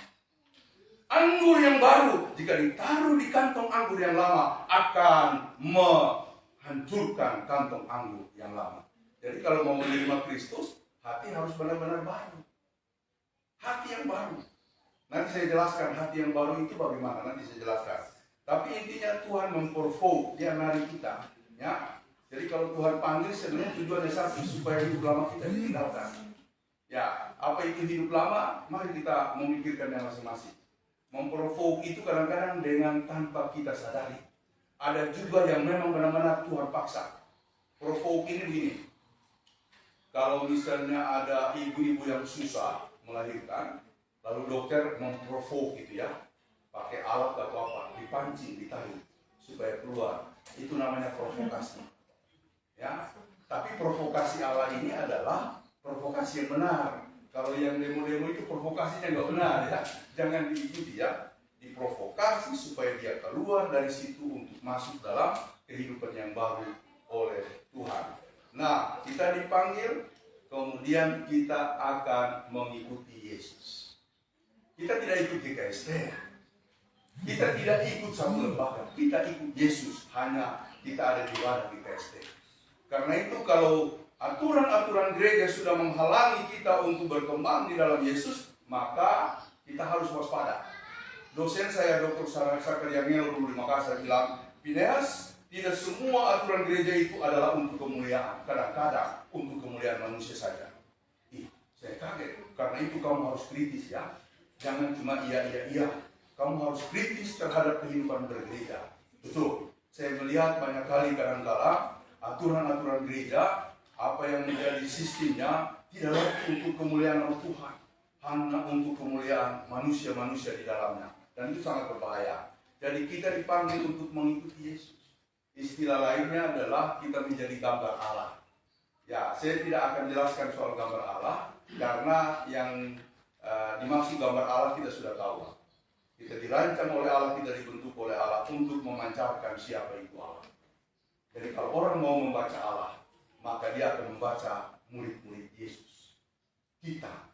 S3: Anggur yang baru jika ditaruh di kantong anggur yang lama akan menghancurkan kantong anggur yang lama. Jadi kalau mau menerima Kristus, hati harus benar-benar baru. Hati yang baru. Nanti saya jelaskan hati yang baru itu bagaimana, nanti saya jelaskan. Tapi intinya Tuhan memprovoke, dia menarik kita. Ya. Jadi kalau Tuhan panggil sebenarnya tujuannya satu, supaya hidup lama kita ditinggalkan. Ya, apa itu hidup lama? Mari kita memikirkan yang masing-masing. Memprovoke itu kadang-kadang dengan tanpa kita sadari. Ada juga yang memang benar-benar Tuhan paksa. Provoke ini begini. Kalau misalnya ada ibu-ibu yang susah melahirkan, lalu dokter memprovoke gitu ya, pakai alat atau apa, dipancing, ditarik supaya keluar. Itu namanya provokasi. Ya, tapi provokasi Allah ini adalah provokasi yang benar. Kalau yang demo-demo itu provokasinya nggak benar ya, jangan diikuti ya. Diprovokasi supaya dia keluar dari situ untuk masuk dalam kehidupan yang baru oleh Tuhan. Nah, kita dipanggil, kemudian kita akan mengikuti Yesus. Kita tidak ikut GKST, kita tidak ikut satu lembaga, kita ikut Yesus. Hanya kita ada di wadah GKST. Karena itu kalau aturan-aturan gereja sudah menghalangi kita untuk berkembang di dalam Yesus, maka kita harus waspada. Dosen saya, Dr. Sakaria Ngelo dulu di Makassar bilang, Phineas, tidak semua aturan gereja itu adalah untuk kemuliaan. Kadang-kadang untuk kemuliaan manusia saja. Saya kaget. Karena itu kamu harus kritis ya. Jangan cuma iya. Kamu harus kritis terhadap kehidupan bergereja. Betul. Saya melihat banyak kali kadang-kala aturan-aturan gereja, apa yang menjadi sistemnya tidak lagi untuk kemuliaan nama Tuhan, hanya untuk kemuliaan manusia-manusia di dalamnya, dan itu sangat berbahaya. Jadi kita dipanggil untuk mengikuti Yesus. Istilah lainnya adalah kita menjadi gambar Allah. Ya, saya tidak akan jelaskan soal gambar Allah karena yang dimaksud gambar Allah kita sudah tahu. Kita dirancang oleh Allah, kita dibentuk oleh Allah untuk memancarkan siapa itu Allah. Jadi kalau orang mau membaca Allah, maka dia akan membaca murid-murid Yesus. Kita,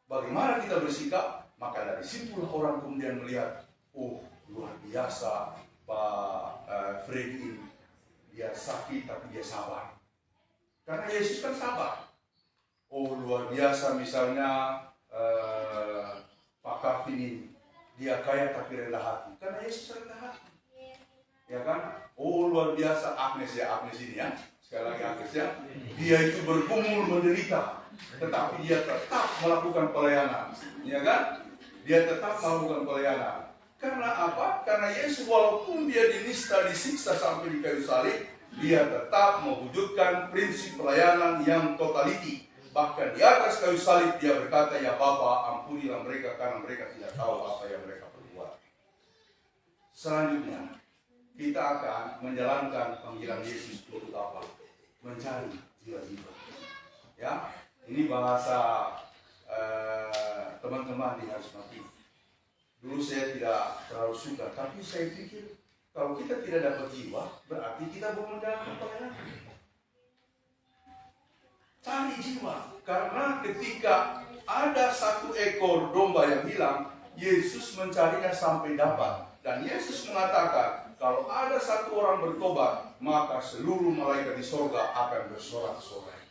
S3: bagaimana kita bersikap, maka dari situlah orang kemudian melihat, oh luar biasa Pak Freddy ini. Dia sakit tapi dia sabar. Karena Yesus kan sabar. Oh luar biasa misalnya Pak Kavin ini. Dia kaya tapi rendah hati. Karena Yesus rendah hati. Ya kan? Oh luar biasa Agnes ini ya. Sekali lagi Agnes ya. Dia itu bergumul menderita. Tetapi dia tetap melakukan pelayanan. Ya kan? Dia tetap melakukan pelayanan. Karena apa? Karena Yesus walaupun dia dinista, disiksa sampai di kayu salib, dia tetap mewujudkan prinsip pelayanan yang totality. Bahkan di atas kayu salib dia berkata, ya Bapa, ampunilah mereka karena mereka tidak tahu apa yang mereka perbuat. Selanjutnya, kita akan menjalankan panggilan Yesus untuk apa? Mencari jiwa-jiwa. Ya, ini bahasa teman-teman di Harismati. Dulu saya tidak terlalu suka, tapi saya pikir kalau kita tidak dapat jiwa, berarti kita belum menjalankan pelayanan. Cari jiwa, karena ketika ada satu ekor domba yang hilang, Yesus mencarinya sampai dapat. Dan Yesus mengatakan, kalau ada satu orang bertobat, maka seluruh malaikat di sorga akan bersorak-sorai.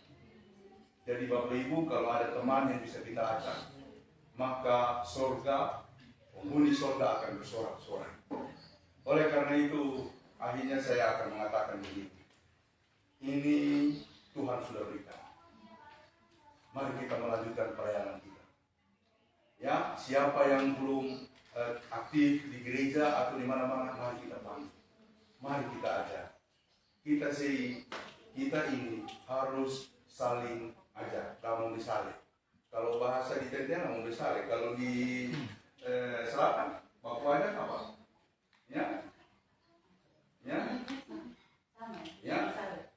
S3: Jadi Bapak Ibu, kalau ada teman yang bisa kita ajak, maka sorga, penghuni sorga akan bersorak-sorai. Oleh karena itu, akhirnya saya akan mengatakan begini. Ini Tuhan sudah berikan. Mari kita melanjutkan pelayanan kita. Ya, siapa yang belum aktif di gereja atau di mana-mana, mari kita panggil. Mari kita ajak. Kita ini harus saling ajak. Kamu disalib. Kalau bahasa di Tentian, kamu disalib. Kalau di selatan, Papua apa? Ya,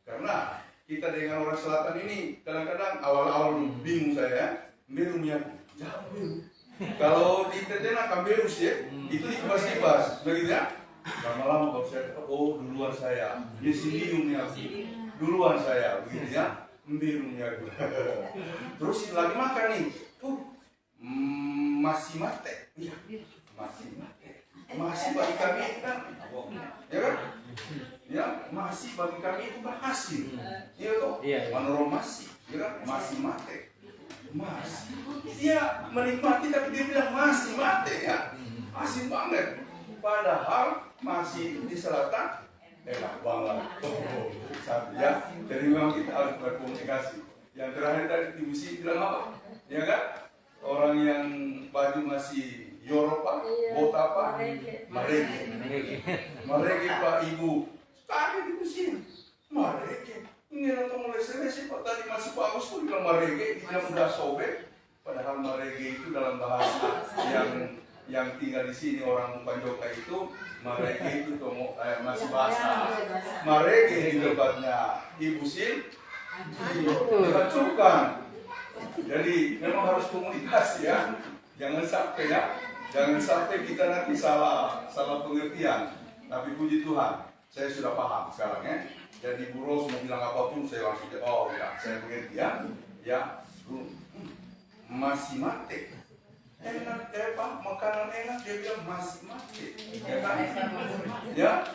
S3: karena kita dengan orang selatan ini kadang-kadang awal-awal bingung saya, berumnya jauh beru. Kalau di Tenten akan berus ya, itu dikibas-kibas, begitu ya. Lama-lama kalau saya kata, oh duluan saya, dia sendiriumnya duluan saya, begitu ya. Birunya. Terus lagi makan nih. Masih mate. Iya. Masih mate. Masih bagi kami itu kan. Ya kan? Ya, masih bagi kami itu kan hasil. Iya toh? Menurut masih, ya kan? Masih mate. Masih. Dia menikmati tapi dia bilang masih mate ya. Asin banget. Padahal masih di selatan enak banget. Ya, jadi memang kita harus berkomunikasi. Yang terakhir tadi Ibu Siti bilang apa? Ya kan? Orang yang baju masih Eropa, bota apa? Marege Pak Ibu. Kaget Ibu Siti. Marege. Ini nonton mulai selesai Pak tadi masih bagus pun bilang marege, dia udah sobek. Padahal marege itu dalam bahasa yang tinggal di sini orang Panjoka itu marege itu masih basah. Marege di tempatnya Ibu Sil dihancurkan. Jadi memang harus komunikasi ya. Jangan sampai kita nanti salah pengertian. Tapi puji Tuhan, saya sudah paham sekarang ya. Jadi Bu Ros mau bilang apapun saya langsung oh ya saya mengerti ya. Ya, masih mati. Enak Pak, makanan enak dia bilang masih mati. Ya kan? Ya.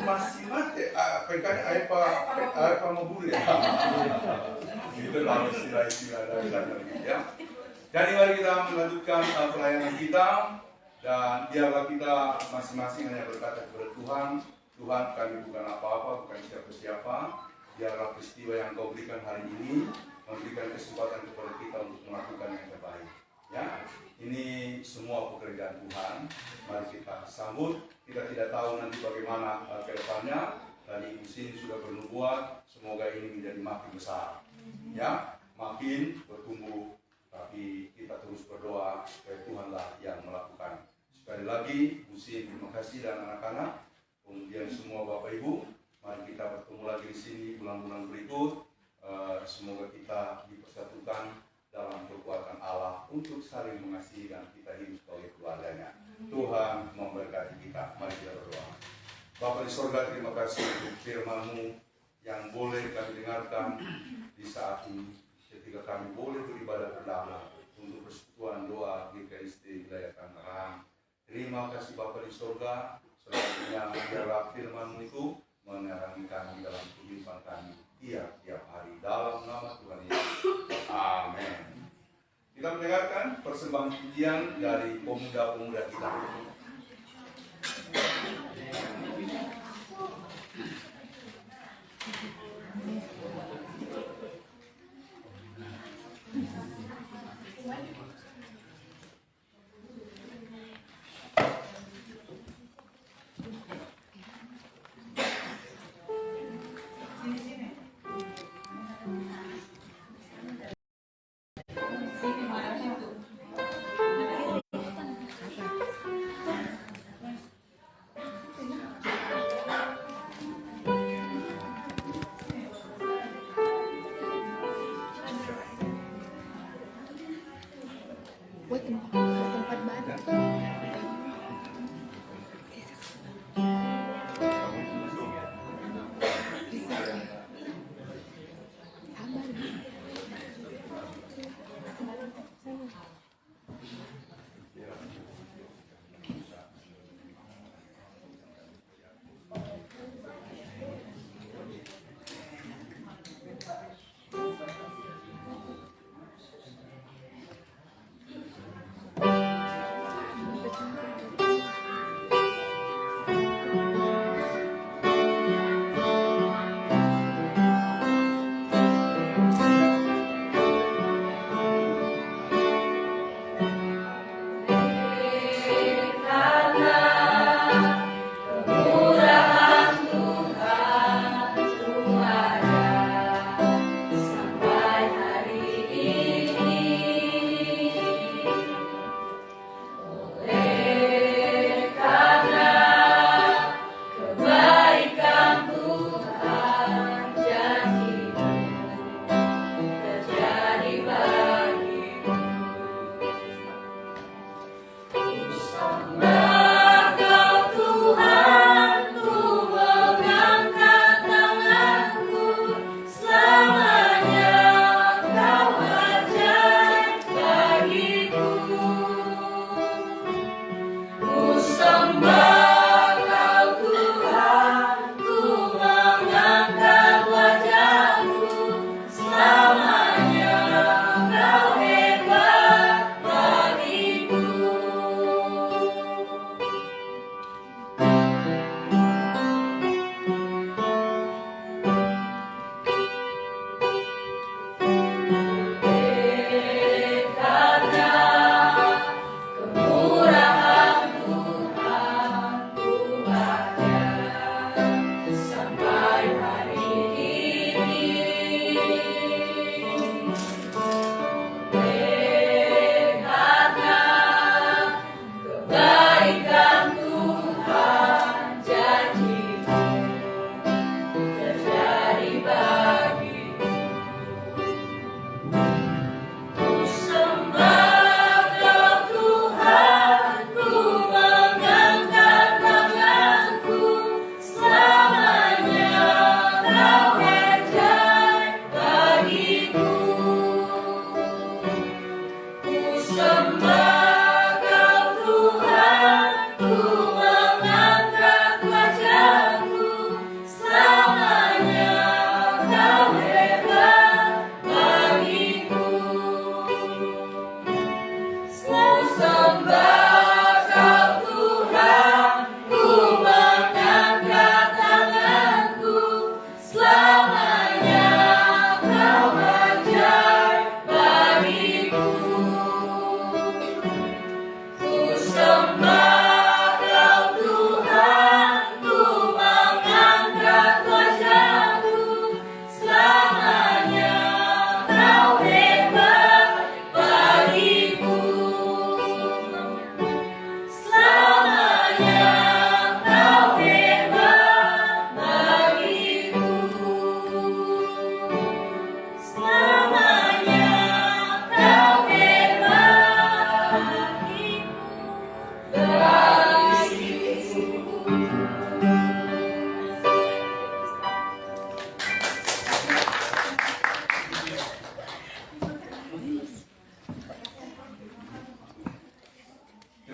S3: Masih mati. Pekanya air pamabur ya. Itu lah istilah dari ya. Jadi mari kita melanjutkan pelayanan kita dan biarlah kita masing-masing hanya berkata kepada Tuhan, Tuhan kami bukan apa-apa, bukan siapa-siapa. Biarlah peristiwa yang Kau berikan hari ini memberikan kesempatan kepada kita untuk melakukan yang terbaik. Ya, ini semua pekerjaan Tuhan. Mari kita sambut. Kita tidak tahu nanti bagaimana ke depannya. Tadi Ibu Sin sudah bernubuat. Semoga ini menjadi makin besar. Ya, makin bertumbuh. Tapi kita terus berdoa supaya Tuhanlah yang melakukan. Sekali lagi, Ibu Sin, terima kasih dan anak-anak. Kemudian semua Bapak Ibu, mari kita bertemu lagi di sini bulan-bulan berikut. Semoga kita dipersatukan dalam kekuatan Allah untuk saling mengasihi dan kita hidup sebagai keluarganya. Tuhan memberkati kita. Mari kita berdoa. Bapa di sorga, terima kasih untuk firman-Mu yang boleh kami dengarkan di saat ini. Ketika kami boleh beribadah berdamai untuk persekutuan doa GKST Wilayah Tangerang. Terima kasih Bapa di sorga. Selanjutnya biarlah firman-Mu itu menerangi kami dalam kehidupan kami tiap hari dalam nama Tuhan Yesus. Amin. Kita mendengarkan persembahan pujian dari pemuda-pemuda kita.
S5: Tempat baru.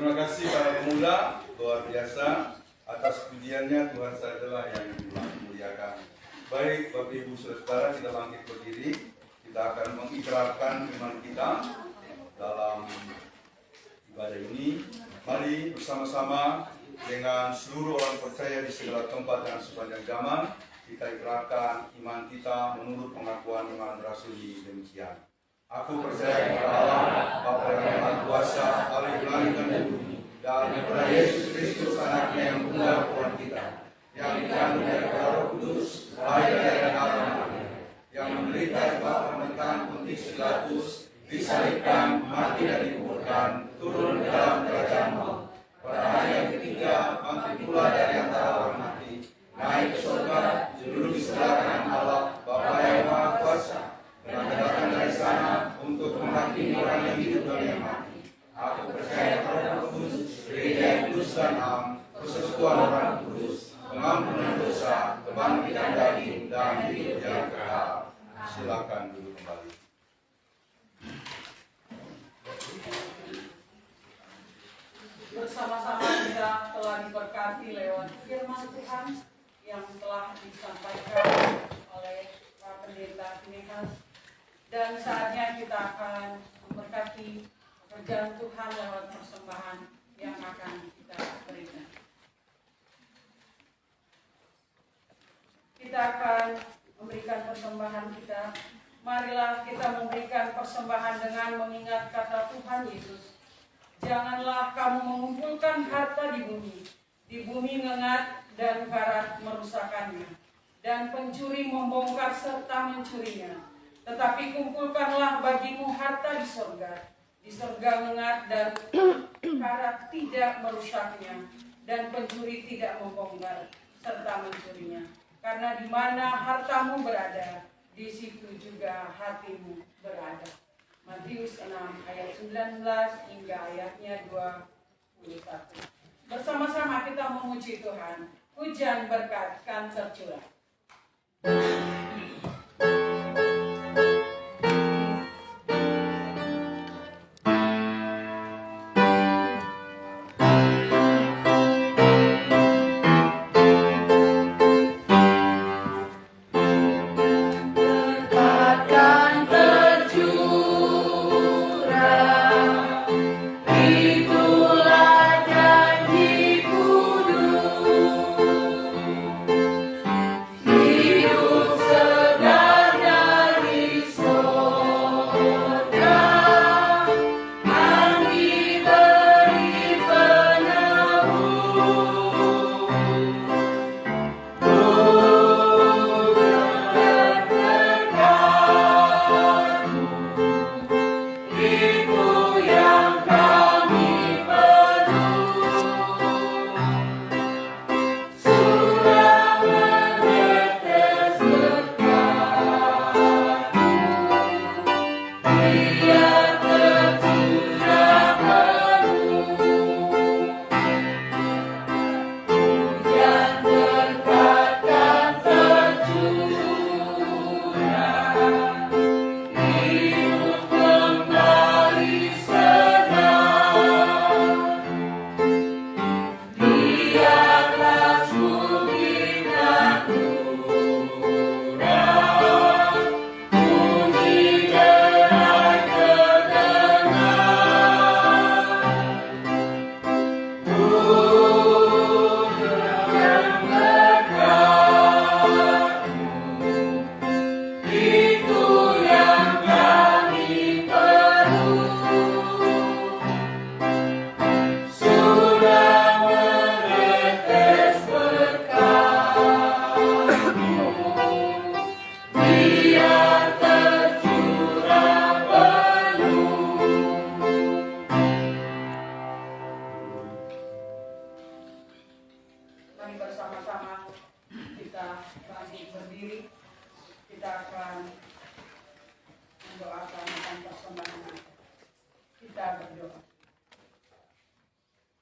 S3: Terima kasih para pemuda, luar biasa atas pujiannya. Tuhan sajalah yang memuliakan. Baik Bapak Ibu Saudara, kita bangkit berdiri. Kita akan mengikrarkan firman kita dalam ibadah ini. Mari bersama-sama dengan seluruh orang percaya di segala tempat dan sepanjang zaman, kita ikrarkan iman kita menurut pengakuan iman rasuli demikian. Aku percaya kepada Allah, Bapa yang Maha Kuasa, Allah yang langit dan bumi, dan kepada Yesus Kristus anaknya yang tunggal Tuhan kita, yang dikandung dari Roh Kudus, lahir dari Maria, yang menderita di bawah pemerintahan Pontius Pilatus, disalibkan, mati dan dikuburkan, turun ke dalam kerajaan maut. Pada hari yang ketiga, bangkit pula dari antara orang mati, naik ke surga, duduk di sebelah kanan Allah, Bapa yang Maha Kuasa, dan datang dari sana untuk menghakimi orang yang hidup dan yang mati. Aku percaya pada Roh Kudus, Gereja yang kudus dan am, persekutuan orang kudus, pengampunan dosa, kebangkitan daging, dan hidup yang kekal. Silakan duduk kembali.
S1: Bersama-sama kita telah diberkati lewat firman Tuhan yang telah disampaikan oleh Pak Pendeta Finehas, dan saatnya kita akan memberkati pekerjaan Tuhan lewat persembahan yang akan kita berikan. Kita akan memberikan persembahan kita. Marilah kita memberikan persembahan dengan mengingat kata Tuhan Yesus. Janganlah kamu mengumpulkan harta di bumi ngengat dan karat merusakkannya, dan pencuri membongkar serta mencurinya. Tetapi kumpulkanlah bagimu harta di sorga ngengat dan karat tidak merusaknya, dan pencuri tidak membongkar serta mencurinya. Karena di mana hartamu berada, di situ juga hatimu berada. Matius 6 ayat 19 hingga ayatnya 21. Bersama-sama kita memuji Tuhan. Hujan berkat kan tercurah.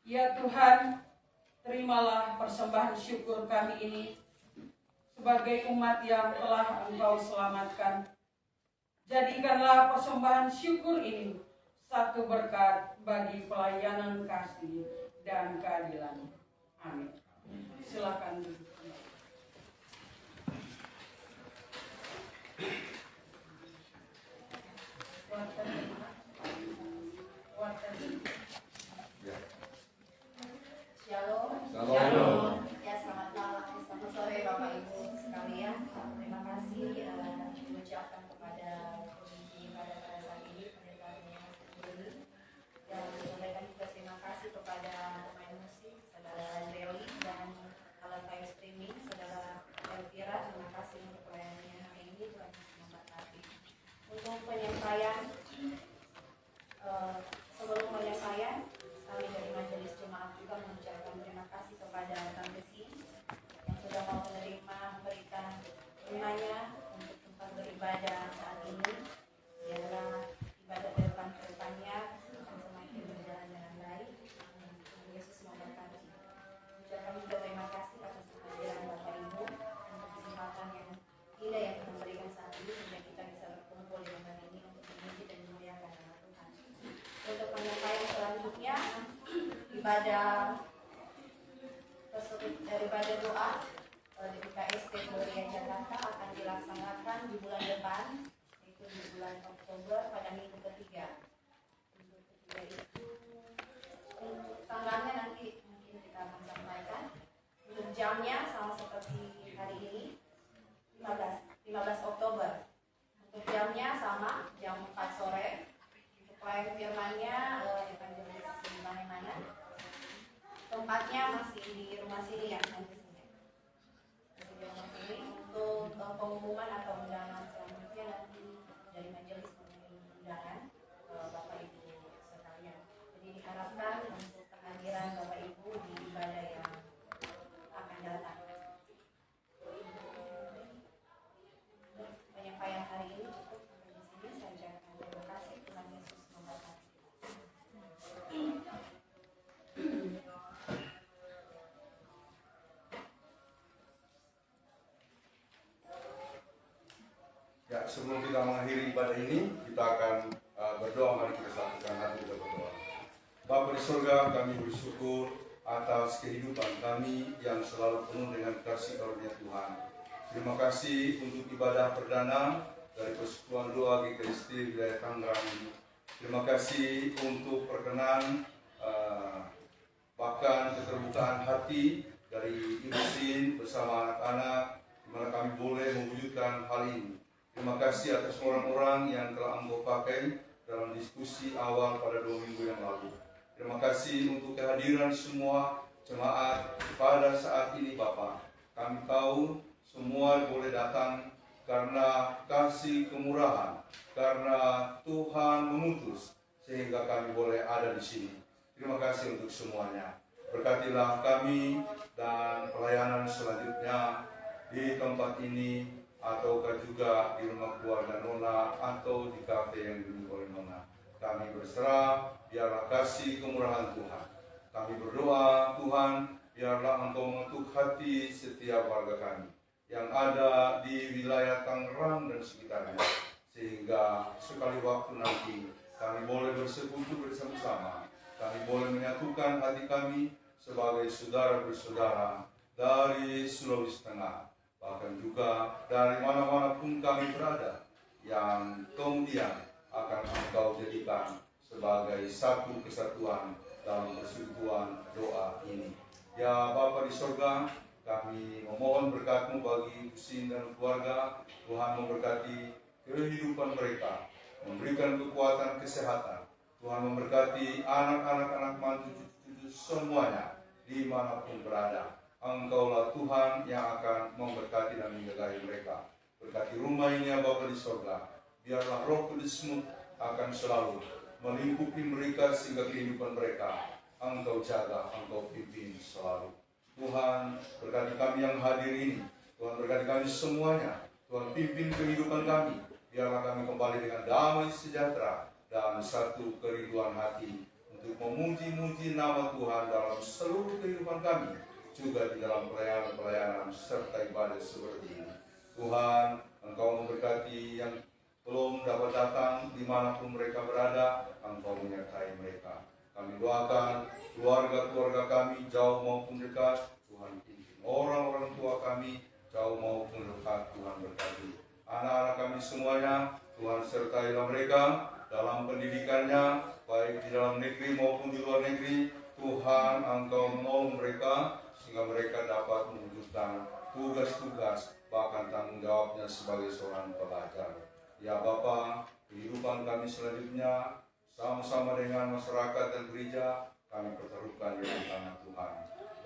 S1: Ya Tuhan, terimalah persembahan syukur kami ini sebagai umat yang telah Engkau selamatkan. Jadikanlah persembahan syukur ini satu berkat bagi pelayanan kasih dan keadilan. Amin. Silakan duduk.
S5: Shalom.
S3: Shalom.
S5: Ya, selamat malam, selamat sore Bapak Ibu sekalian. Terima kasih diucapkan kepada komisi pada saat ini pendeta ini. Dan sampaikan juga terima kasih kepada pemain musik saudara Andreoli dan alat live streaming saudara Elvira. Terima kasih untuk pelayanannya hari ini, Tuhan Yesus memberkati. Untuk penyampaian sebelum penyampaian kami dari Majelis Jemaat juga mengucapkan terima kasih kepada Tante Si yang sudah mau memberikan rumahnya untuk tempat beribadah saat ini. Biarlah ibadah kedepannya akan semakin berjalan dengan baik. Tuhan Yesus memberkati. Ucapkan juga terima kasih atas kehadiran Bapak Ibu untuk kesempatan yang indah yang Tuhan berikan saat ini sehingga kita bisa berkumpul di tempat ini untuk memuji dan memuliakan nama Tuhan. Untuk penyampaian selanjutnya ibadah tersebut daripada doa di KST Gloria Jakarta akan dilaksanakan di bulan depan, yaitu di bulan Oktober pada minggu ketiga. Minggu ketiga itu tanggalnya nanti mungkin kita akan sampaikan. Untuk jamnya sama seperti hari ini 15 Oktober. Untuk jamnya sama jam 4 sore. Supaya firmannya evangelis di mana-mana. Tempatnya masih di rumah sini ya nanti sini. Masih di rumah sini. Untuk pengumuman atau undangan selanjutnya nanti dari majelis mengirim undangan Bapak Ibu sekalian. Jadi diharapkan untuk kehadiran Bapak Ibu di ibadah yang akan datang. Penyampaian hari ini cukup sampai di sini. Saya ucapkan terima kasih. Tuhan Yesus memberkati.
S3: Ya, sebelum kita mengakhiri ibadah ini, kita akan berdoa. Mari kita satukan hati kita berdoa. Bapa di surga, kami bersyukur atas kehidupan kami yang selalu penuh dengan kasih karunia Tuhan. Terima kasih untuk ibadah perdana dari Persekutuan Doa GKST wilayah Tangerang ini. Terima kasih untuk perkenan bahkan keterbukaan hati dari Ibu Sin bersama anak-anak, di mana kami boleh mewujudkan hal ini. Terima kasih atas orang-orang yang telah Engkau pakai dalam diskusi awal pada 2 minggu yang lalu. Terima kasih untuk kehadiran semua jemaat pada saat ini Bapak. Kami tahu semua boleh datang karena kasih kemurahan, karena Tuhan mengutus sehingga kami boleh ada di sini. Terima kasih untuk semuanya. Berkatilah kami dan pelayanan selanjutnya di tempat ini ataukah juga di rumah keluarga Nona atau di kafe yang dimiliki oleh Nona. Kami berserah, biarlah kasih kemurahan Tuhan. Kami berdoa, Tuhan, biarlah Engkau mengetuk hati setiap warga kami yang ada di wilayah Tangerang dan sekitarnya, sehingga sekali waktu nanti kami boleh bersekutu bersama-sama. Kami boleh menyatukan hati kami sebagai saudara bersaudara dari Sulawesi Tengah, bahkan juga dari mana-mana pun kami berada, yang kemudian akan Engkau jadikan sebagai satu kesatuan dalam persekutuan doa ini. Ya Bapa di surga, kami memohon berkat-Mu bagi Sin dan keluarga. Tuhan memberkati kehidupan mereka, memberikan kekuatan kesehatan. Tuhan memberkati anak-anak mantu cucu-cucu semuanya dimanapun berada. Engkaulah Tuhan yang akan memberkati dan menjaga mereka. Berkati rumah ini ya Bapa di surga. Biarlah Roh Kudus-Mu akan selalu melingkupi mereka sehingga kehidupan mereka Engkau jaga, Engkau pimpin selalu. Tuhan berkati kami yang hadir ini. Tuhan berkati kami semuanya. Tuhan pimpin kehidupan kami. Biarlah kami kembali dengan damai sejahtera dan satu kerinduan hati untuk memuji-muji nama Tuhan dalam seluruh kehidupan kami, juga di dalam pelayanan serta ibadah seperti ini. Tuhan, Engkau memberkati yang belum dapat datang dimanapun mereka berada, Engkau menyertai mereka. Kami doakan keluarga-keluarga kami jauh maupun dekat, Tuhan pimpin. Orang-orang tua kami jauh maupun dekat, Tuhan berkati. Anak-anak kami semuanya, Tuhan sertailah mereka dalam pendidikannya, baik di dalam negeri maupun di luar negeri. Tuhan, Engkau menolong mereka sehingga mereka dapat mewujudkan tugas-tugas bahkan tanggung jawabnya sebagai seorang pelajar. Ya Bapa, kehidupan kami selanjutnya sama-sama dengan masyarakat dan gereja kami pertaruhkan di dalam tangan Tuhan.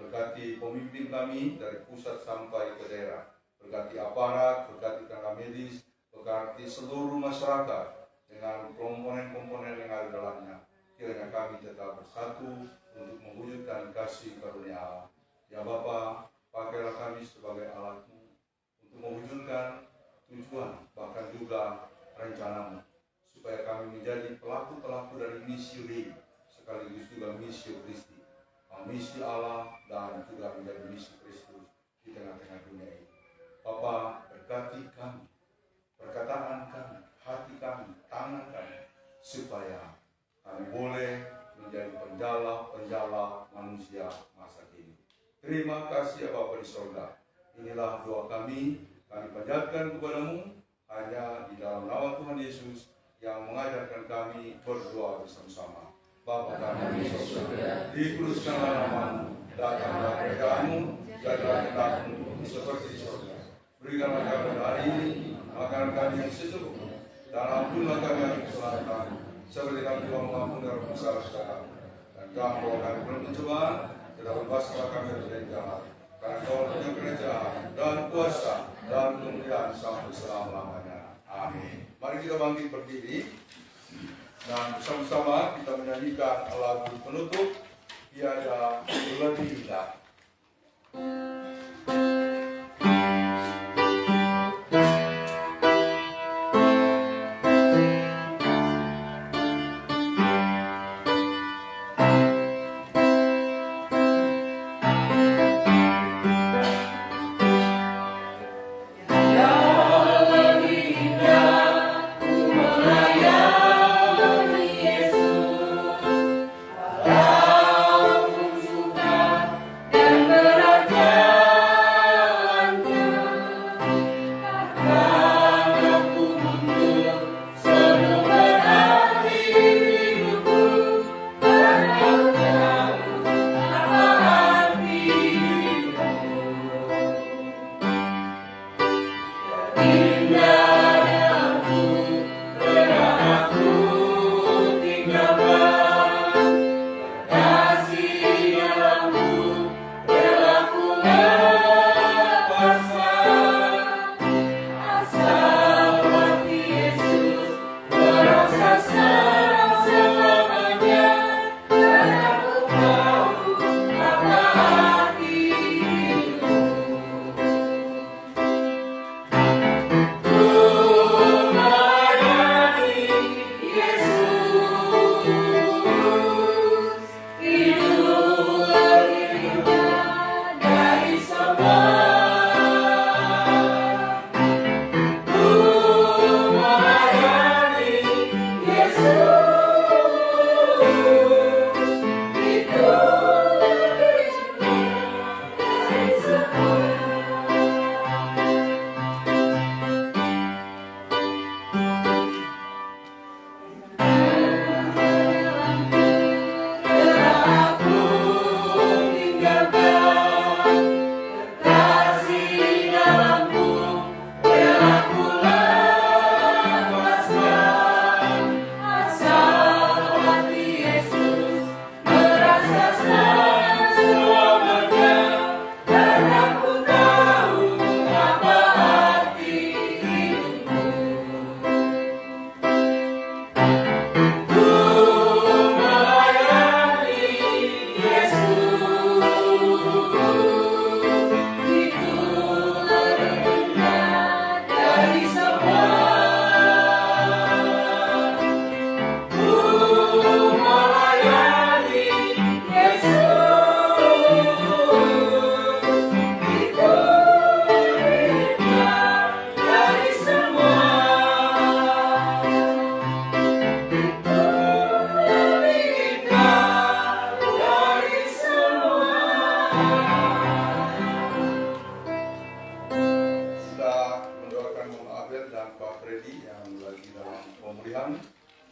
S3: Berkati pemimpin kami dari pusat sampai ke daerah. Berkati aparat, berkati tenaga medis, berkati seluruh masyarakat dengan komponen-komponen yang ada dalamnya. Kiranya kami tetap bersatu untuk mewujudkan kasih karunia Allah. Ya Bapa, pakailah kami sebagai alat-Mu untuk mewujudkan tujuan, bahkan juga rencana-Mu, supaya kami menjadi pelaku-pelaku dari misi Dei, sekaligus juga misi Kristi, misi Allah dan juga menjadi misi Kristus di tengah-tengah dunia ini. Bapa, berkati kami, perkataan kami, hati kami, tangan kami, supaya kami boleh menjadi penjala manusia masa kini. Terima kasih ya Bapa di sorga. Inilah doa kami panjatkan kepadamu hanya di dalam nama Tuhan Yesus yang mengajarkan kami berdoa bersama-sama. Bapa kami di surga, dikuduskanlah namamu, datanglah kerajaan-Mu, jadilah kehendak-Mu seperti di surga. Berikanlah kami hari ini makanan kami yang secukupnya, dan ampunilah kami yang kesalahan kami, seperti kami juga mengampuni orang bersalah kami. Dan jangan bawa kami dalam pencobaan, tetapi bebaskanlah kami dari jahat. Karena Kau punya kerajaan dan kuasa dan kemuliaan sampai selama-lamanya. Amin. Mari kita bangkit berdiri dan bersama-sama kita menyanyikan lagu penutup Tiada Lebih Indah.
S5: Dan berarti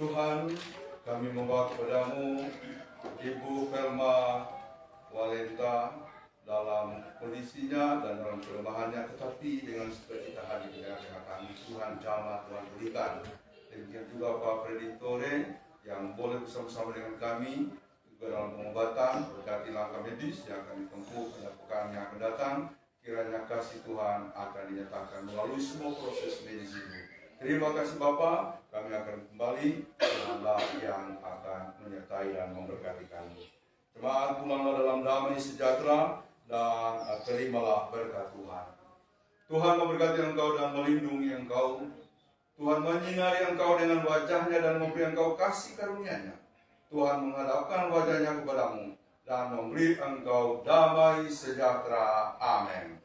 S3: Tuhan, kami membawa kepadamu Ibu Velma Walenta dalam kondisinya dan dalam kelemahannya, tetapi dengan sukacita hati dengan kami Tuhan jamah Tuhan berikan. Demikian juga Pak Preditore yang boleh bersama-sama dengan kami juga dalam pengobatan, berkati langkah medis yang akan ditempuh pada pekan yang akan datang. Kiranya kasih Tuhan akan dinyatakan melalui semua proses medis ini. Terima kasih Bapa, kami akan kembali Tuhanlah yang akan menyertai dan memberkati kami. Jemaat pulanglah dalam damai sejahtera dan terimalah berkat Tuhan. Tuhan memberkati engkau dan melindungi engkau. Tuhan menyinari engkau dengan wajahnya dan memberi engkau kasih karunia-Nya. Tuhan menghadapkan wajahnya kepadamu dan memberi engkau damai sejahtera. Amin.